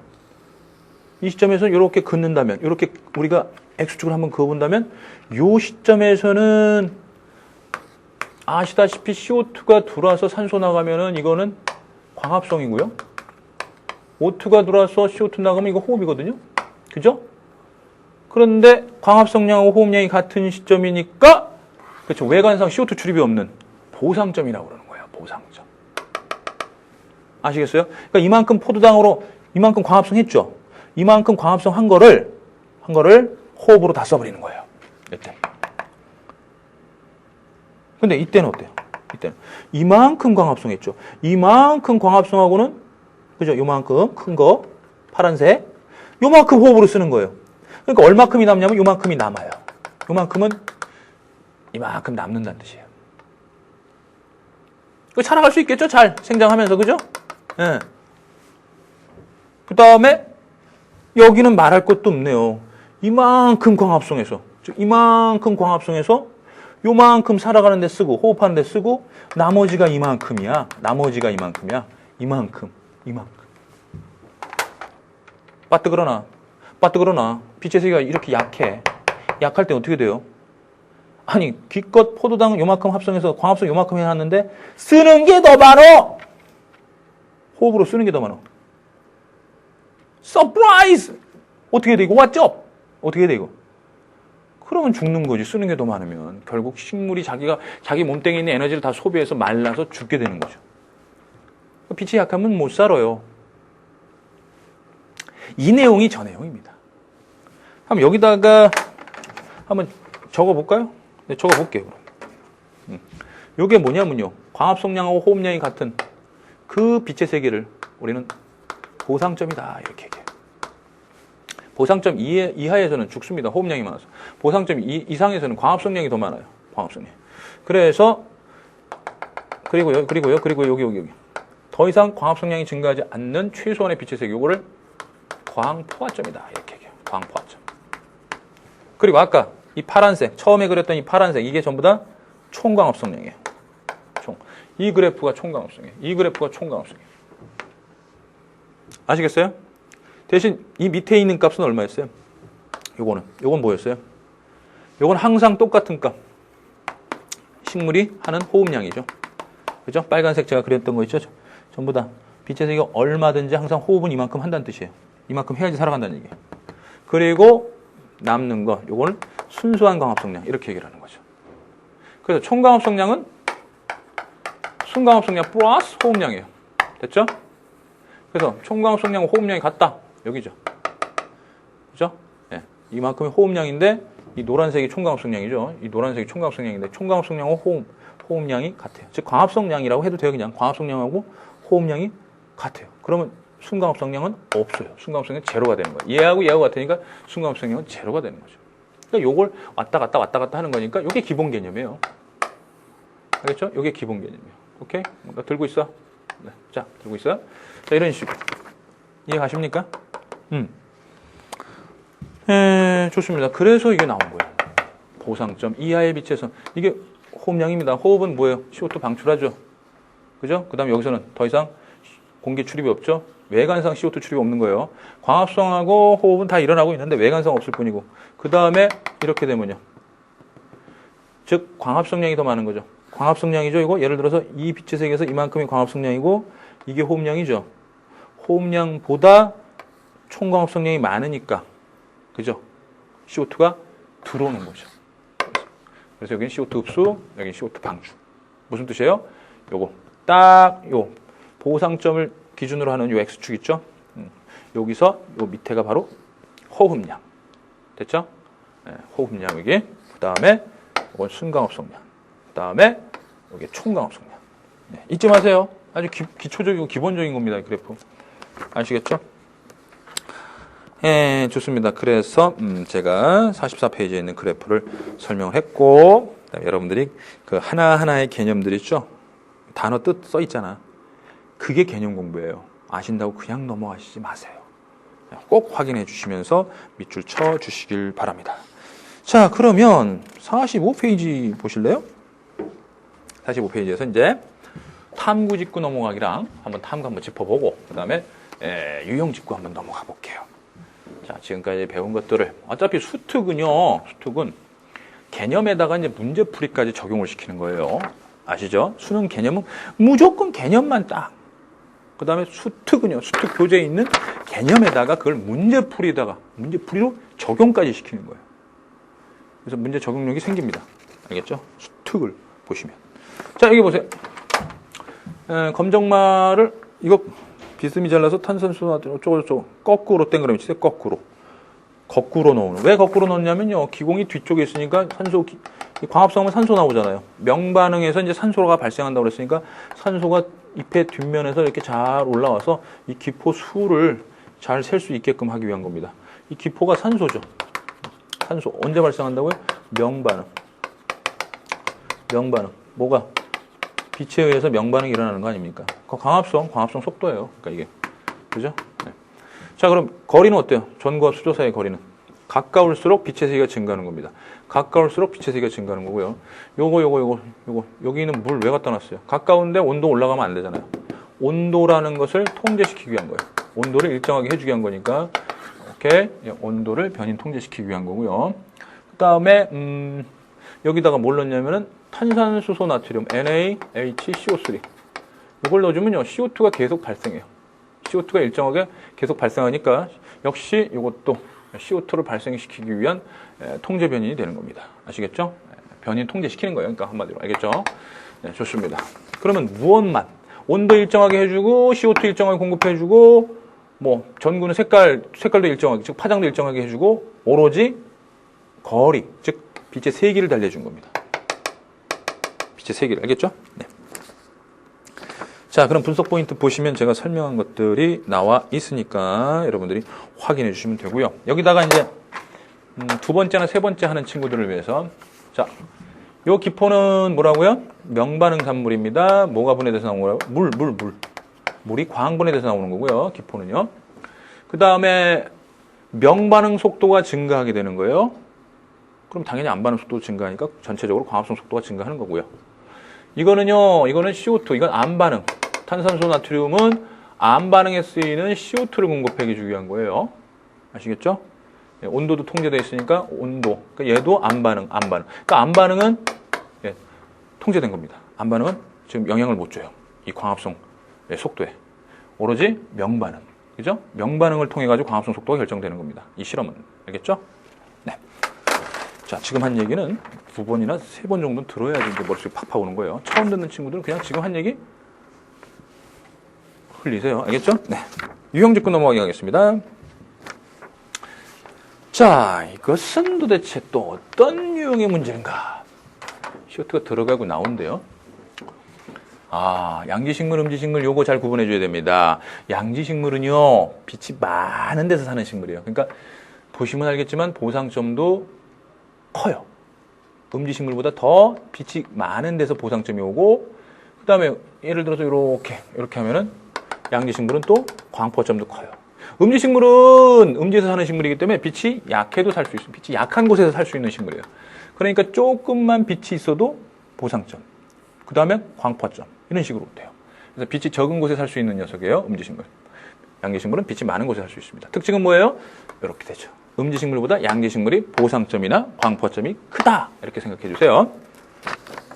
이렇게 긋는다면, 이렇게 우리가 X축을 한번 그어본다면, 요 시점에서는 아시다시피 CO2가 들어와서 산소 나가면은 이거는 광합성이고요. O2가 들어와서 CO2 나가면 이거 호흡이거든요. 그죠? 그런데 광합성량하고 호흡량이 같은 시점이니까, 그렇죠. 외관상 CO2 출입이 없는 보상점이라고 그러는 거예요. 보상점. 아시겠어요? 그러니까 이만큼 포도당으로 이만큼 광합성 했죠. 이만큼 광합성 한 거를 호흡으로 다 써버리는 거예요. 이때. 근데 이때는 어때요? 이때는 이만큼 광합성 했죠. 이만큼 광합성하고는 그죠? 요만큼 큰 거 파란색 요만큼 호흡으로 쓰는 거예요. 그러니까 얼마큼이 남냐면 요만큼이 남아요. 요만큼은 이만큼 남는다는 뜻이에요. 살아갈 수 있겠죠? 잘 생장하면서 그죠? 예. 그 다음에 여기는 말할 것도 없네요. 이만큼 광합성해서 요만큼 살아가는 데 쓰고 호흡하는 데 쓰고 나머지가 이만큼이야. 이만큼. 빠뜨그러나 빛의 세기가 이렇게 약할 때 어떻게 돼요? 아니 기껏 포도당 요만큼 합성해서 광합성 요만큼 해놨는데 쓰는 게 더 많어. 호흡으로 쓰는 게 더 많아. 서프라이즈! 어떻게 돼 이거? 왓쩝! 어떻게 돼 이거? 그러면 죽는 거지. 쓰는 게 더 많으면. 결국 식물이 자기 몸뚱이에 있는 에너지를 다 소비해서 말라서 죽게 되는 거죠. 빛이 약하면 못 살아요. 이 내용이 저 내용입니다. 한번 여기다가 한번 적어볼까요? 네, 적어볼게요. 이게 뭐냐면요. 광합성량하고 호흡량이 같은 그 빛의 세계를 우리는 보상점이다 이렇게 얘기해요. 보상점 이하에서는 죽습니다. 호흡량이 많아서. 보상점 이상에서는 광합성량이 더 많아요. 광합성량. 그래서 그리고 여기 더 이상 광합성량이 증가하지 않는 최소한의 빛의 세계 요거를 광포화점이다 이렇게 얘기해요. 광포화점. 그리고 아까 이 파란색 처음에 그렸던 이 파란색 이게 전부 다 총광합성량이에요. 이 그래프가 총광합성이에요. 아시겠어요? 대신 이 밑에 있는 값은 얼마였어요? 요건 뭐였어요? 요건 항상 똑같은 값. 식물이 하는 호흡량이죠. 그죠? 빨간색 제가 그렸던 거 있죠? 전부 다 빛의 세계가 얼마든지 항상 호흡은 이만큼 한다는 뜻이에요. 이만큼 해야지 살아간다는 얘기예요. 그리고 남는 거, 요거는 순수한 광합성량 이렇게 얘기를 하는 거죠. 그래서 총광합성량은 순광합성량 플러스 호흡량이에요. 됐죠? 그래서 총광합성량과 호흡량이 같다. 여기죠. 그죠? 예. 이만큼의 호흡량인데 이 노란색이 총광합성량이죠. 이 노란색이 총광합성량인데 총광합성량과 호흡량이 같아요. 즉 광합성량이라고 해도 돼요. 그냥 광합성량하고 호흡량이 같아요. 그러면 순광합성량은 없어요. 순광합성량은 제로가 되는 거예요. 얘하고 같으니까 순광합성량은 제로가 되는 거죠. 그러니까 요걸 왔다 갔다 하는 거니까 요게 기본 개념이에요. 알겠죠? 요게 기본 개념이에요. 오케이? 너 들고 있어. 네. 자, 들고 있어. 자, 이런 식으로. 이해 가십니까? 좋습니다. 그래서 이게 나온 거예요. 보상점 이하의 빛에서. 이게 호흡량입니다. 호흡은 뭐예요? CO2 방출하죠. 그죠? 그 다음에 여기서는 더 이상 공기 출입이 없죠? 외관상 CO2 출입이 없는 거예요. 광합성하고 호흡은 다 일어나고 있는데 외관상 없을 뿐이고. 그 다음에 이렇게 되면요. 즉, 광합성량이 더 많은 거죠. 광합성량이죠. 이거 예를 들어서 이 빛의 세계에서 이만큼이 광합성량이고 이게 호흡량이죠. 호흡량보다 총광합성량이 많으니까 그죠? CO2가 들어오는 거죠. 그래서 여기는 CO2 흡수, 여기는 CO2 방출. 무슨 뜻이에요? 요거 딱 요 보상점을 기준으로 하는 요 X축 있죠? 여기서 요 밑에가 바로 호흡량. 됐죠? 네, 호흡량이기. 그 다음에 이건 순광합성량. 그 다음에 여기 총광합성량. 네, 잊지 마세요. 아주 기초적이고 기본적인 겁니다. 이 그래프. 아시겠죠? 예, 좋습니다. 그래서 제가 44페이지에 있는 그래프를 설명을 했고 그다음에 여러분들이 그 하나하나의 개념들 있죠? 단어 뜻 써 있잖아. 그게 개념 공부예요. 아신다고 그냥 넘어가시지 마세요. 꼭 확인해 주시면서 밑줄 쳐 주시길 바랍니다. 자, 그러면 45페이지 보실래요? 45페이지에서 이제 탐구 직구 넘어가기랑 탐구 한번 짚어보고 그 다음에 유형 직구 한번 넘어가 볼게요. 자, 지금까지 배운 것들을 어차피 수특은 개념에다가 이제 문제풀이까지 적용을 시키는 거예요. 아시죠? 수능 개념은 무조건 개념만 딱. 그 다음에 수특은요, 수특 교재에 있는 개념에다가 그걸 문제풀이로 적용까지 시키는 거예요. 그래서 문제 적용력이 생깁니다. 알겠죠? 수특을 보시면. 자, 여기 보세요. 검정말을, 이거 비스듬히 잘라서 탄산수 어쩌고저쩌고 거꾸로 땡그라미 치세요. 거꾸로 넣는. 왜 거꾸로 넣냐면요. 기공이 뒤쪽에 있으니까 광합성하면 산소 나오잖아요. 명반응에서 이제 산소가 발생한다고 그랬으니까 산소가 잎의 뒷면에서 이렇게 잘 올라와서 이 기포 수를 잘 셀 수 있게끔 하기 위한 겁니다. 이 기포가 산소죠. 산소. 언제 발생한다고요? 명반응. 뭐가? 빛에 의해서 명반응이 일어나는 거 아닙니까? 그 광합성 속도예요. 그러니까 이게. 그죠? 네. 자, 그럼 거리는 어때요? 전구와 수조 사이의 거리는? 가까울수록 빛의 세기가 증가하는 겁니다. 가까울수록 빛의 세기가 증가하는 거고요. 요거. 여기는 물 왜 갖다 놨어요? 가까운데 온도 올라가면 안 되잖아요. 온도라는 것을 통제시키기 위한 거예요. 온도를 일정하게 해주기 위한 거니까. 오케이. 온도를 변인 통제시키기 위한 거고요. 그 다음에, 여기다가 뭘 넣냐면은 탄산수소 나트륨, NaHCO3. 이걸 넣어주면요, CO2가 계속 발생해요. CO2가 일정하게 계속 발생하니까 역시 이것도 CO2를 발생시키기 위한 통제 변인이 되는 겁니다. 아시겠죠? 변인 통제시키는 거예요. 그러니까 한마디로. 알겠죠? 네, 좋습니다. 그러면 무엇만? 온도 일정하게 해주고, CO2 일정하게 공급해주고, 전구는 색깔도 일정하게, 즉 파장도 일정하게 해주고, 오로지 거리, 즉 빛의 세기를 달래준 겁니다. 빛의 세기를. 알겠죠? 네. 자, 그럼 분석 포인트 보시면 제가 설명한 것들이 나와 있으니까 여러분들이 확인해 주시면 되고요. 여기다가 이제 두 번째나 세 번째 하는 친구들을 위해서, 자, 요 기포는 뭐라고요? 명반응 산물입니다. 뭐가 분해돼서 나오는 거라고? 물이 광 분해돼서 나오는 거고요. 기포는요. 그 다음에 명반응 속도가 증가하게 되는 거예요. 그럼 당연히 안반응 속도도 증가하니까 전체적으로 광합성 속도가 증가하는 거고요. 이거는 CO2, 이건 안반응. 탄산소 나트륨은 안반응에 쓰이는 CO2를 공급해주기 위한 거예요. 아시겠죠? 예, 온도도 통제되어 있으니까 온도. 그러니까 얘도 안반응. 그러니까 안반응은 통제된 겁니다. 안반응은 지금 영향을 못 줘요. 이 광합성 속도에. 오로지 명반응. 그죠? 명반응을 통해 가지고 광합성 속도가 결정되는 겁니다. 이 실험은. 알겠죠? 네. 자, 지금 한 얘기는 2번이나 3번 정도는 들어야지 이제 머릿속에 팍팍 오는 거예요. 처음 듣는 친구들은 그냥 지금 한 얘기 흘리세요. 알겠죠? 네. 유형 접근 넘어가게 하겠습니다. 자, 이것은 도대체 또 어떤 유형의 문제인가? 시오트가 들어가고 나온대요. 아, 양지식물, 음지식물 요거 잘 구분해 줘야 됩니다. 양지식물은요, 빛이 많은 데서 사는 식물이에요. 그러니까 보시면 알겠지만 보상점도 커요. 음지식물보다 더 빛이 많은 데서 보상점이 오고, 그 다음에 예를 들어서 이렇게 하면은 양지식물은 또 광포점도 커요. 음지식물은 음지에서 사는 식물이기 때문에 빛이 약해도 살 수 있어요. 빛이 약한 곳에서 살 수 있는 식물이에요. 그러니까 조금만 빛이 있어도 보상점, 그 다음에 광포점 이런 식으로 돼요. 그래서 빛이 적은 곳에 살 수 있는 녀석이에요. 음지식물. 양지식물은 빛이 많은 곳에 살 수 있습니다. 특징은 뭐예요? 이렇게 되죠. 음지식물보다 양지식물이 보상점이나 광포점이 크다. 이렇게 생각해 주세요.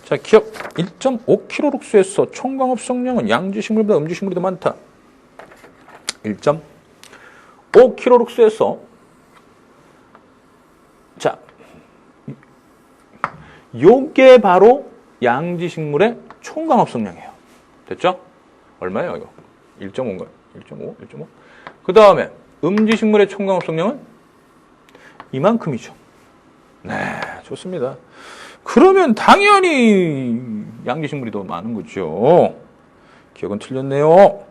자, 기억 1.5kL수에서 총광합성량은 양지식물보다 음지식물이 더 많다. 1.5kL수에서 자, 요게 바로 양지식물의 총광합성량이에요. 됐죠? 얼마예요, 이거? 1.5인가요? 1.5? 그 다음에 음지식물의 총광합성량은 이만큼이죠. 네, 좋습니다. 그러면 당연히 양지식물이 더 많은 거죠. 기억은 틀렸네요.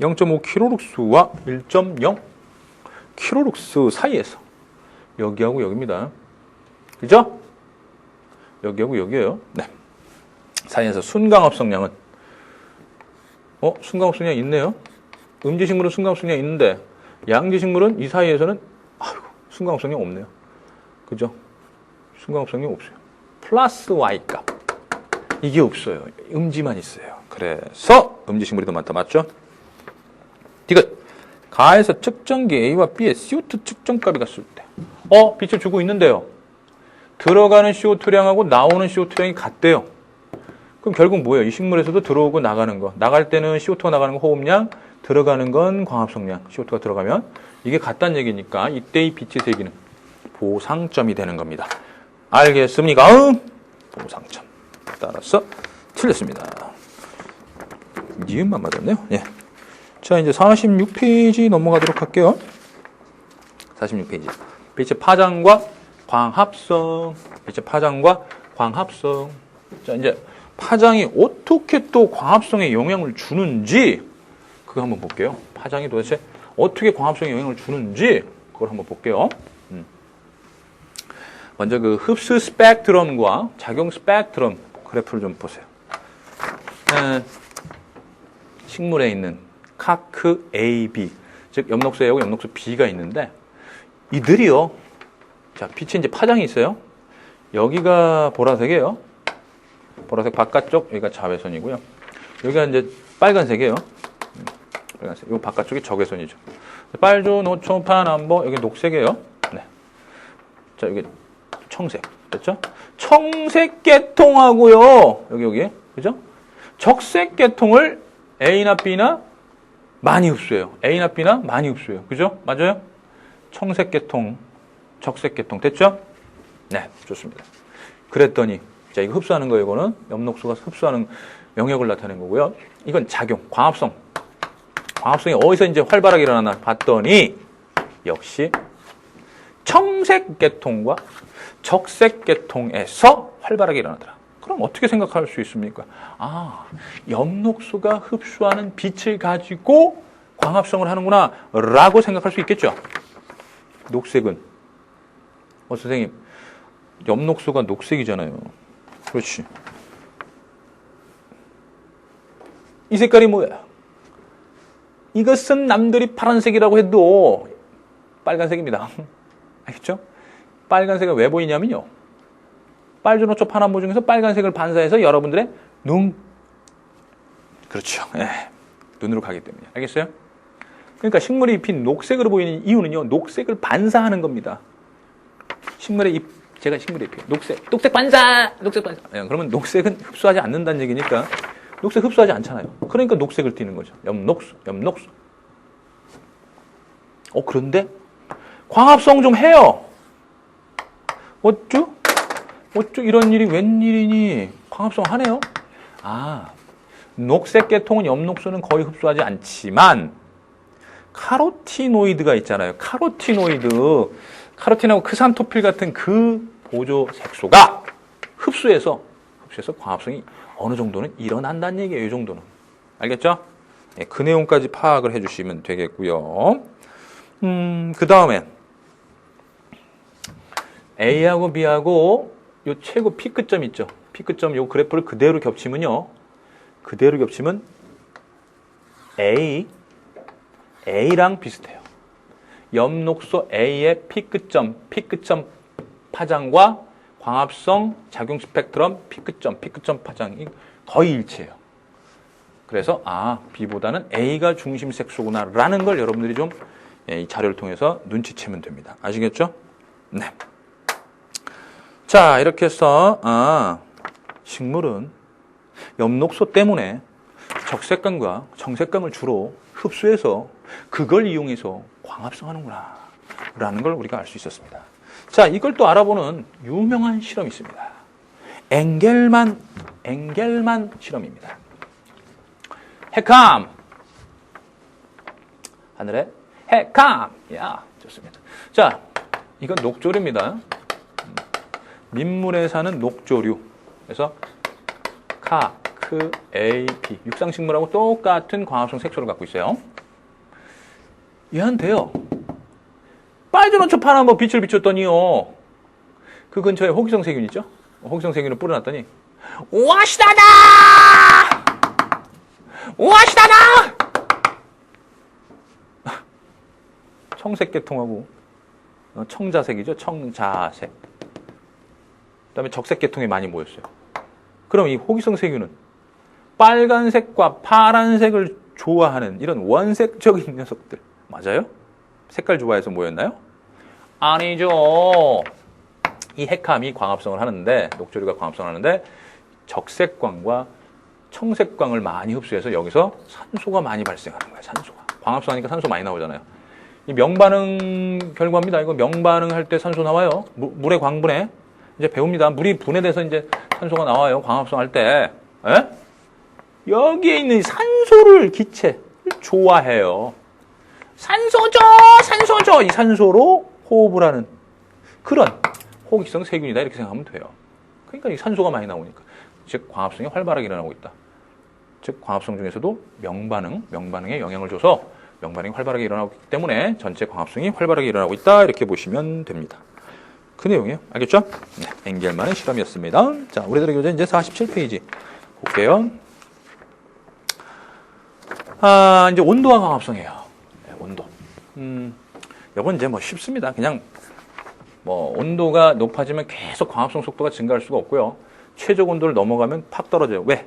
0.5kL와 1.0kL 사이에서 여기하고 여기입니다. 그죠? 여기하고 여기에요. 네. 사이에서 순광합성량은 순광합성량 있네요. 음지식물은 순광합성량 있는데 양지식물은 이 사이에서는 순광합성량 없네요. 그죠? 순광합성량 없어요. 플러스 Y 값. 이게 없어요. 음지만 있어요. 그래서 음지식물이 더 많다. 맞죠? 디귿. 가에서 측정기 A와 B의 CO2 측정값이 같을 때 빛을 주고 있는데요. 들어가는 CO2량하고 나오는 CO2량이 같대요. 그럼 결국 뭐예요? 이 식물에서도 들어오고 나가는 거. 나갈 때는 CO2가 나가는 건 호흡량, 들어가는 건 광합성량. CO2가 들어가면 이게 같다는 얘기니까 이때 이 빛의 세기는 보상점이 되는 겁니다. 알겠습니까? 보상점. 따라서 틀렸습니다. 니은만 맞았네요. 예. 자, 이제 46페이지 넘어가도록 할게요. 46페이지. 빛의 파장과 광합성. 빛의 파장과 광합성. 자, 이제 파장이 어떻게 또 광합성에 영향을 주는지 그거 한번 볼게요. 파장이 도대체 어떻게 광합성에 영향을 주는지 그걸 한번 볼게요. 먼저 그 흡수 스펙트럼과 작용 스펙트럼 그래프를 좀 보세요. 식물에 있는 카크 A, B, 즉 엽록소 A하고 엽록소 B가 있는데 이들이요. 자, 빛의 이제 파장이 있어요. 여기가 보라색이에요. 보라색 바깥쪽 여기가 자외선이고요. 여기가 이제 빨간색이에요. 빨간색. 요 바깥쪽이 적외선이죠. 빨주, 노초, 파남보 여기 녹색이에요. 네. 자, 여기 청색. 됐죠? 청색 계통하고요. 여기. 그죠? 적색 계통을 A나 B나 많이 흡수해요. A나 B나 많이 흡수해요. 그죠? 맞아요? 청색 계통, 적색 계통. 됐죠? 네, 좋습니다. 그랬더니 자, 이거 흡수하는 거예요. 이거는 엽록소가 흡수하는 영역을 나타낸 거고요. 이건 작용, 광합성. 광합성이 어디서 이제 활발하게 일어나나 봤더니 역시 청색 계통과 적색 계통에서 활발하게 일어나더라. 그럼 어떻게 생각할 수 있습니까? 아, 엽록소가 흡수하는 빛을 가지고 광합성을 하는구나 라고 생각할 수 있겠죠. 녹색은 선생님 엽록소가 녹색이잖아요. 그렇지. 이 색깔이 뭐야? 이것은 남들이 파란색이라고 해도 빨간색입니다. 알겠죠? 빨간색은 왜 보이냐면요. 빨주노초 파남보 중에서 빨간색을 반사해서 여러분들의 눈. 그렇죠. 눈으로 가기 때문에. 알겠어요? 그러니까 식물의 잎이 녹색으로 보이는 이유는요. 녹색을 반사하는 겁니다. 식물의 잎, 제가 식물의 잎이에요. 녹색 반사! 그러면 녹색은 흡수하지 않는다는 얘기니까 녹색 흡수하지 않잖아요. 그러니까 녹색을 띠는 거죠. 엽록소, 엽록소. 그런데 광합성 좀 해요. 어쭈 이런 일이 웬일이니? 광합성 하네요. 녹색 계통은 엽록소는 거의 흡수하지 않지만 카로티노이드가 있잖아요. 카로틴하고 크산토필 같은 그 보조 색소가 흡수해서 광합성이 어느 정도는 일어난다는 얘기예요. 이 정도는. 알겠죠? 예, 그 내용까지 파악을 해주시면 되겠고요. 그 다음에 A하고 B하고 요 최고 피크점 있죠. 피크점 요 그래프를 그대로 겹치면 A랑 비슷해요. 엽록소 A의 피크점 파장과 광합성 작용 스펙트럼 피크점 파장이 거의 일치해요. 그래서 B보다는 A가 중심 색소구나라는 걸 여러분들이 좀 이 자료를 통해서 눈치채면 됩니다. 아시겠죠? 네. 자, 이렇게 해서 식물은 엽록소 때문에 적색광과 청색광을 주로 흡수해서 그걸 이용해서 광합성하는구나 라는 걸 우리가 알 수 있었습니다. 자, 이걸 또 알아보는 유명한 실험이 있습니다. 엥겔만 실험입니다. 헤캄 하늘에 헤캄. 야, 좋습니다. 자, 이건 녹조류입니다. 민물에 사는 녹조류. 그래서 AP 육상식물하고 똑같은 광합성 색소를 갖고 있어요. 얘한테요, 빠이드노초판 한번 빛을 비췄더니요, 그 근처에 호기성 세균 있죠? 호기성 세균을 뿌려놨더니 와시다다! 청색 계통하고 청자색이죠. 청자색. 그다음에 적색 계통이 많이 모였어요. 그럼 이 호기성 세균은 빨간색과 파란색을 좋아하는 이런 원색적인 녀석들 맞아요? 색깔 좋아해서 모였나요? 아니죠. 이 헤캄이 광합성을 하는데, 녹조류가 광합성을 하는데 적색광과 청색광을 많이 흡수해서 여기서 산소가 많이 발생하는 거예요. 산소가. 광합성하니까 산소 많이 나오잖아요. 이 명반응 결과입니다. 이거 명반응 할 때 산소 나와요. 물의 광분해. 이제 배웁니다. 물이 분해돼서 이제 산소가 나와요. 광합성 할 때. 에? 여기에 있는 산소를 기체를 좋아해요. 산소죠! 이 산소로 호흡을 하는 그런 호기성 세균이다. 이렇게 생각하면 돼요. 그러니까 이 산소가 많이 나오니까. 즉, 광합성이 활발하게 일어나고 있다. 즉, 광합성 중에서도 명반응에 영향을 줘서 명반응이 활발하게 일어나고 있기 때문에 전체 광합성이 활발하게 일어나고 있다. 이렇게 보시면 됩니다. 그 내용이에요. 알겠죠? 네, 엥겔만의 실험이었습니다. 자, 우리들의 교재 이제 47페이지 볼게요. 이제 온도와 광합성이에요. 네, 온도. 이건 이제 뭐 쉽습니다. 그냥 뭐 온도가 높아지면 계속 광합성 속도가 증가할 수가 없고요. 최적 온도를 넘어가면 팍 떨어져요. 왜?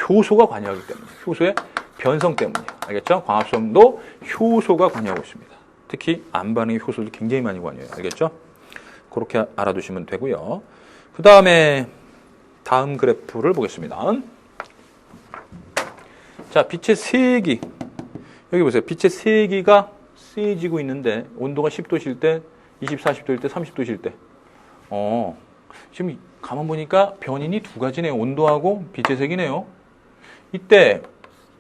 효소가 관여하기 때문에. 효소의 변성 때문이에요. 알겠죠? 광합성도 효소가 관여하고 있습니다. 특히 안반응의 효소도 굉장히 많이 관여해요. 알겠죠? 그렇게 알아두시면 되고요. 그 다음에 다음 그래프를 보겠습니다. 자, 빛의 세기. 여기 보세요. 빛의 세기가 세지고 있는데 온도가 10도실 때, 40도일 때, 30도실 때. 지금 가만 보니까 변인이 두 가지네요. 온도하고 빛의 세기네요. 이때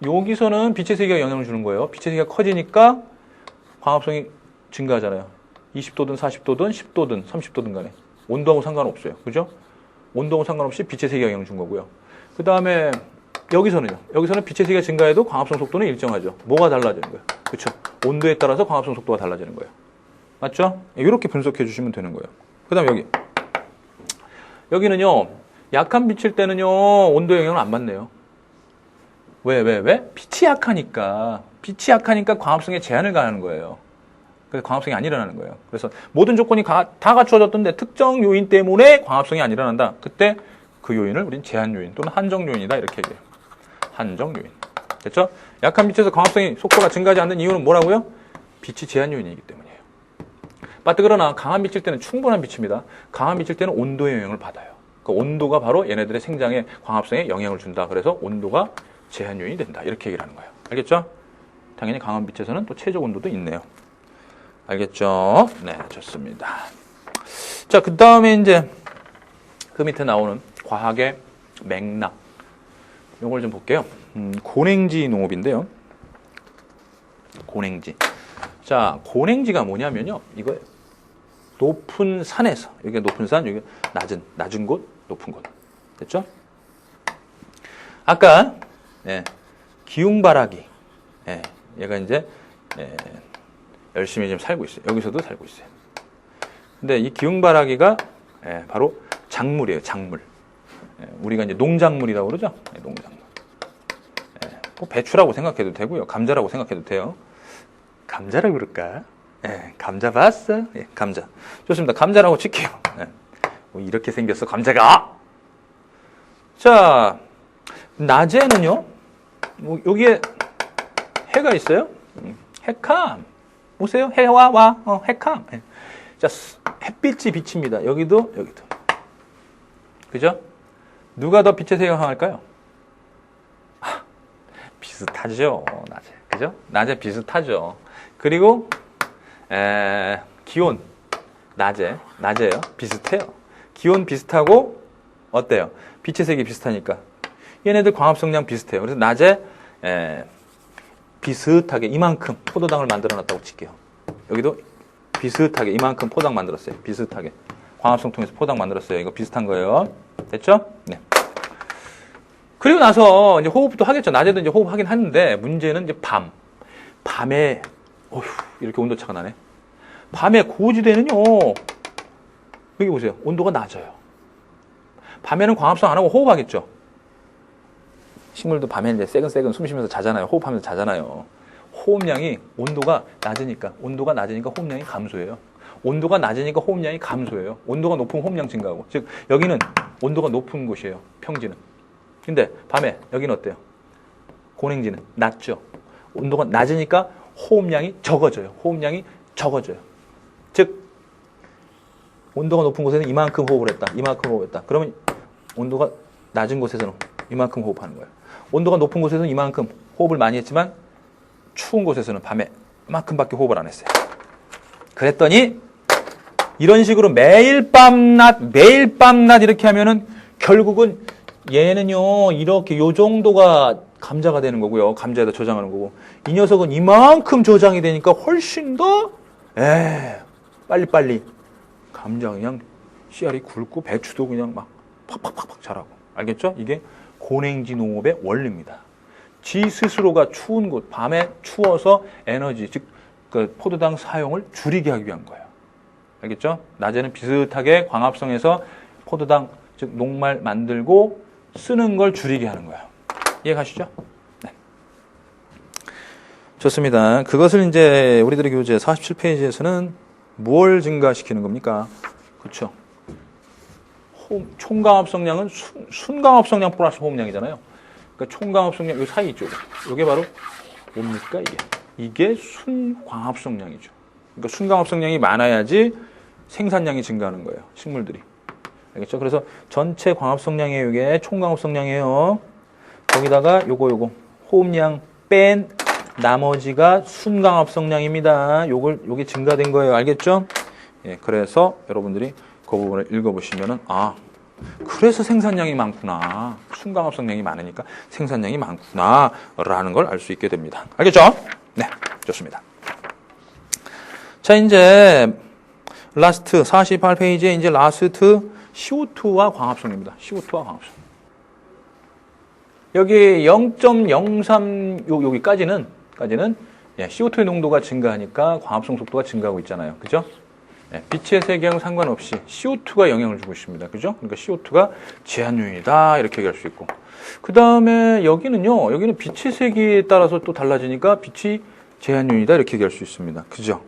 여기서는 빛의 세기가 영향을 주는 거예요. 빛의 세기가 커지니까 광합성이 증가하잖아요. 20도든 40도든 10도든 30도든 간에 온도하고 상관없어요. 그죠? 온도하고 상관없이 빛의 세기가 영향을 준 거고요. 그 다음에 여기서는요. 여기서는 빛의 세기가 증가해도 광합성 속도는 일정하죠. 뭐가 달라지는 거예요? 그렇죠? 온도에 따라서 광합성 속도가 달라지는 거예요. 맞죠? 이렇게 분석해 주시면 되는 거예요. 그 다음에 여기는요. 약한 빛일 때는요. 온도 영향을 안 받네요. 왜? 빛이 약하니까 광합성에 제한을 가하는 거예요. 그래서 광합성이 안 일어나는 거예요. 그래서 모든 조건이 다 갖춰졌던데 특정 요인 때문에 광합성이 안 일어난다. 그때 그 요인을 우린 제한 요인 또는 한정 요인이다. 이렇게 얘기해요. 한정 요인. 됐죠? 약한 빛에서 광합성이 속도가 증가하지 않는 이유는 뭐라고요? 빛이 제한 요인이기 때문이에요. 그러나 강한 빛일 때는 충분한 빛입니다. 강한 빛일 때는 온도의 영향을 받아요. 그 온도가 바로 얘네들의 생장에 광합성에 영향을 준다. 그래서 온도가 제한 요인이 된다. 이렇게 얘기를 하는 거예요. 알겠죠? 당연히 강한 빛에서는 또 최적 온도도 있네요. 알겠죠? 네, 좋습니다. 자, 그 다음에 이제 그 밑에 나오는 과학의 맥락. 요걸 좀 볼게요. 고냉지 농업인데요. 고냉지. 자, 고냉지가 뭐냐면요. 이거예요. 높은 산에서, 여기 높은 산, 여기 낮은 곳, 높은 곳. 됐죠? 아까, 기웅바라기. 얘가 이제, 열심히 지금 살고 있어요. 여기서도 살고 있어요. 근데 이 기웅바라기가, 바로 작물이에요, 작물. 우리가 이제 농작물이라고 그러죠? 농작물. 뭐 배추라고 생각해도 되고요. 감자라고 생각해도 돼요. 감자라고 그럴까? 감자 봤어? 감자. 좋습니다. 감자라고 칠게요. 뭐 이렇게 생겼어, 감자가. 자, 낮에는요, 뭐 여기에 해가 있어요. 해캄. 보세요. 해와, 해캄. 자, 햇빛이 비칩니다. 여기도. 그죠? 누가 더 빛의 세계를 향할까요? 비슷하죠. 낮에. 그죠? 낮에 비슷하죠. 그리고, 기온. 낮에요. 비슷해요. 기온 비슷하고, 어때요? 빛의 색이 비슷하니까. 얘네들 광합성량 비슷해요. 그래서 낮에, 비슷하게 이만큼 포도당을 만들어 놨다고 칠게요. 여기도 비슷하게 이만큼 포당 만들었어요. 비슷하게. 광합성 통해서 포당 만들었어요. 이거 비슷한 거예요. 됐죠? 네. 그리고 나서 이제 호흡도 하겠죠. 낮에도 이제 호흡하긴 하는데 문제는 이제 밤에 어휴, 이렇게 온도차가 나네. 밤에 고지대는요. 여기 보세요. 온도가 낮아요. 밤에는 광합성 안 하고 호흡하겠죠. 식물도 밤에 이제 새근새근 숨 쉬면서 자잖아요. 호흡하면서 자잖아요. 호흡량이 온도가 낮으니까 호흡량이 감소해요. 온도가 낮으니까 호흡량이 감소해요. 온도가 높으면 호흡량 증가하고. 즉 여기는 온도가 높은 곳이에요. 평지는. 근데 밤에 여기는 어때요? 고냉지는 낮죠. 온도가 낮으니까 호흡량이 적어져요. 즉 온도가 높은 곳에는 이만큼 호흡을 했다. 그러면 온도가 낮은 곳에서는 이만큼 호흡하는 거예요. 온도가 높은 곳에서는 이만큼 호흡을 많이 했지만 추운 곳에서는 밤에 이만큼밖에 호흡을 안 했어요. 그랬더니 이런 식으로 매일 밤낮 이렇게 하면은 결국은 얘는요 이렇게 요 정도가 감자가 되는 거고요. 감자에다 저장하는 거고 이 녀석은 이만큼 저장이 되니까 훨씬 더 빨리빨리 감자 그냥 씨알이 굵고 배추도 그냥 막 팍팍팍팍 자라고. 알겠죠? 이게 고냉지 농업의 원리입니다. 지 스스로가 추운 곳, 밤에 추워서 에너지, 즉 그 포도당 사용을 줄이게 하기 위한 거예요. 알겠죠? 낮에는 비슷하게 광합성해서 포도당, 즉 녹말 만들고 쓰는 걸 줄이게 하는 거예요. 이해 가시죠? 네. 좋습니다. 그것을 이제 우리들의 교재 47페이지에서는 뭘 증가시키는 겁니까? 그렇죠? 총광합성량은 순광합성량 플러스 호흡량이잖아요. 그러니까 총광합성량 이 사이 있죠. 이게 바로 뭡니까 이게? 이게 순광합성량이죠. 그러니까 순광합성량이 많아야지 생산량이 증가하는 거예요. 식물들이. 알겠죠? 그래서 전체 광합성량이에요. 이게 총광합성량이에요. 거기다가 요거 호흡량 뺀 나머지가 순광합성량입니다. 요게 증가된 거예요. 알겠죠? 예, 그래서 여러분들이 그 부분을 읽어보시면은 그래서 생산량이 많구나. 순광합성량이 많으니까 생산량이 많구나 라는 걸 알 수 있게 됩니다. 알겠죠? 네, 좋습니다. 자, 이제 라스트 48페이지에 이제 라스트 CO2와 광합성입니다. CO2와 광합성. 여기 0.03 여기까지는 CO2의 농도가 증가하니까 광합성 속도가 증가하고 있잖아요. 그죠? 빛의 세계랑 상관없이 CO2가 영향을 주고 있습니다. 그죠? 그러니까 CO2가 제한 요인이다. 이렇게 얘기할 수 있고. 그 다음에 여기는 빛의 세계에 따라서 또 달라지니까 빛이 제한 요인이다. 이렇게 얘기할 수 있습니다. 그죠?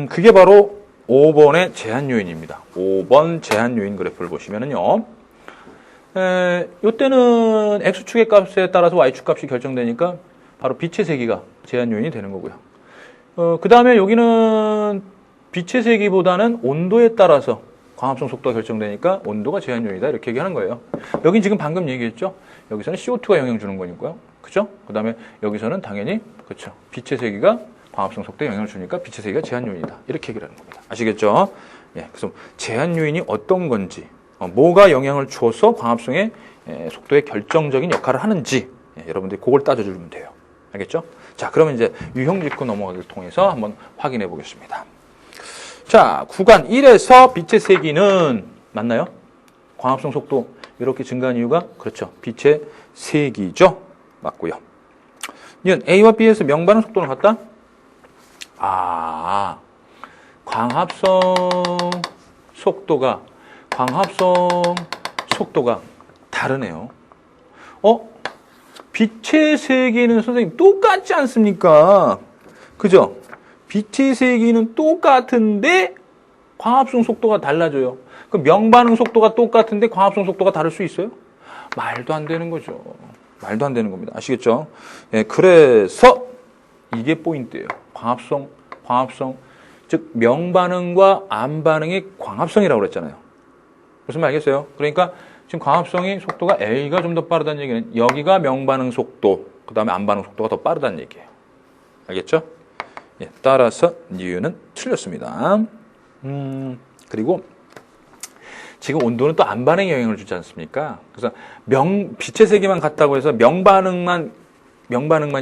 그게 바로 5번의 제한 요인입니다. 5번 제한 요인 그래프를 보시면은요. 요때는 X축의 값에 따라서 Y축 값이 결정되니까 바로 빛의 세기가 제한 요인이 되는 거고요. 그 다음에 여기는 빛의 세기보다는 온도에 따라서 광합성 속도가 결정되니까 온도가 제한 요인이다. 이렇게 얘기하는 거예요. 여긴 지금 방금 얘기했죠. 여기서는 CO2가 영향 주는 거니까요. 그죠? 그 다음에 여기서는 당연히, 그렇죠. 빛의 세기가 광합성 속도에 영향을 주니까 빛의 세기가 제한 요인이다. 이렇게 얘기를 하는 겁니다. 아시겠죠? 예, 그래서 제한 요인이 어떤 건지, 뭐가 영향을 주어서 광합성의 속도에 결정적인 역할을 하는지, 여러분들이 그걸 따져주면 돼요. 알겠죠? 자, 그러면 이제 유형 짚고 넘어가기를 통해서 한번 확인해 보겠습니다. 자, 구간 1에서 빛의 세기는 맞나요? 광합성 속도 이렇게 증가한 이유가 그렇죠. 빛의 세기죠. 맞고요. 이건 A와 B에서 명반응 속도는 같다? 아, 광합성 속도가 다르네요. 빛의 세기는 선생님 똑같지 않습니까? 그죠? 빛의 세기는 똑같은데 광합성 속도가 달라져요. 그럼 명반응 속도가 똑같은데 광합성 속도가 다를 수 있어요? 말도 안 되는 거죠. 말도 안 되는 겁니다. 아시겠죠? 예, 그래서 이게 포인트예요. 광합성, 즉 명반응과 암반응의 광합성이라고 그랬잖아요. 무슨 말 알겠어요? 그러니까 지금 광합성의 속도가 A가 좀 더 빠르다는 얘기는 여기가 명반응 속도, 그 다음에 암반응 속도가 더 빠르다는 얘기예요. 알겠죠? 예, 따라서 이유는 틀렸습니다. 그리고 지금 온도는 또 암반응에 영향을 주지 않습니까? 그래서 빛의 세기만 같다고 해서 명반응만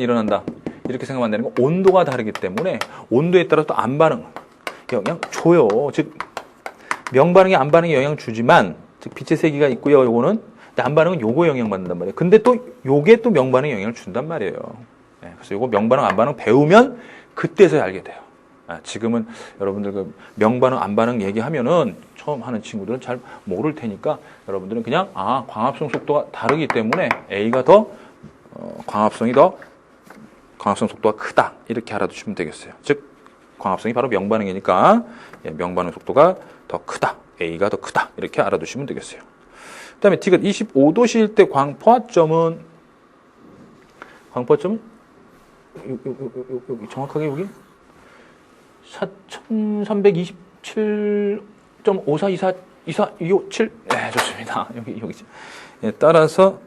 일어난다. 이렇게 생각하면 안 되는 거, 온도가 다르기 때문에 온도에 따라서 또 암반응 영향 줘요. 즉 명반응이 암반응에 영향 주지만, 즉 빛의 세기가 있고요. 요거는 암반응은 요거 영향 받는단 말이에요. 근데 또 요게 또 명반응에 영향을 준단 말이에요. 네, 그래서 요거 명반응, 암반응 배우면 그때서야 알게 돼요. 지금은 여러분들 그 명반응, 암반응 얘기하면은 처음 하는 친구들은 잘 모를 테니까 여러분들은 그냥 광합성 속도가 다르기 때문에 A가 더 광합성 속도가 크다. 이렇게 알아두시면 되겠어요. 즉 광합성이 바로 명반응이니까 명반응 속도가 더 크다. A가 더 크다. 이렇게 알아두시면 되겠어요. 그 다음에 디귿 25도씨일 때 광포화점은 여기 정확하게 여기 4327.542427 네, 좋습니다. 여기 예, 따라서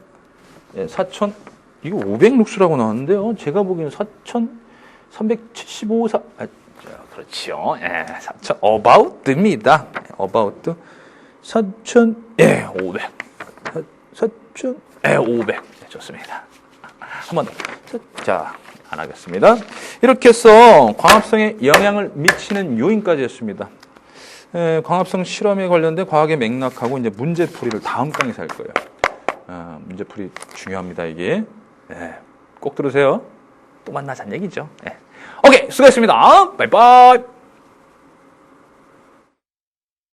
4000 이거 500룩스라고 나왔는데요. 제가 보기에는 4375 그렇죠. 예, 4000 about입니다. about 4500 4500 네, 좋습니다. 한번 자, 안 하겠습니다. 이렇게 해서 광합성에 영향을 미치는 요인까지 했습니다. 광합성 실험에 관련된 과학의 맥락하고 이제 문제풀이를 다음 강의에서 할 거예요. 문제풀이 중요합니다, 이게. 네, 꼭 들으세요. 또 만나자는 얘기죠. 네. 오케이, 수고했습니다. 바이바이.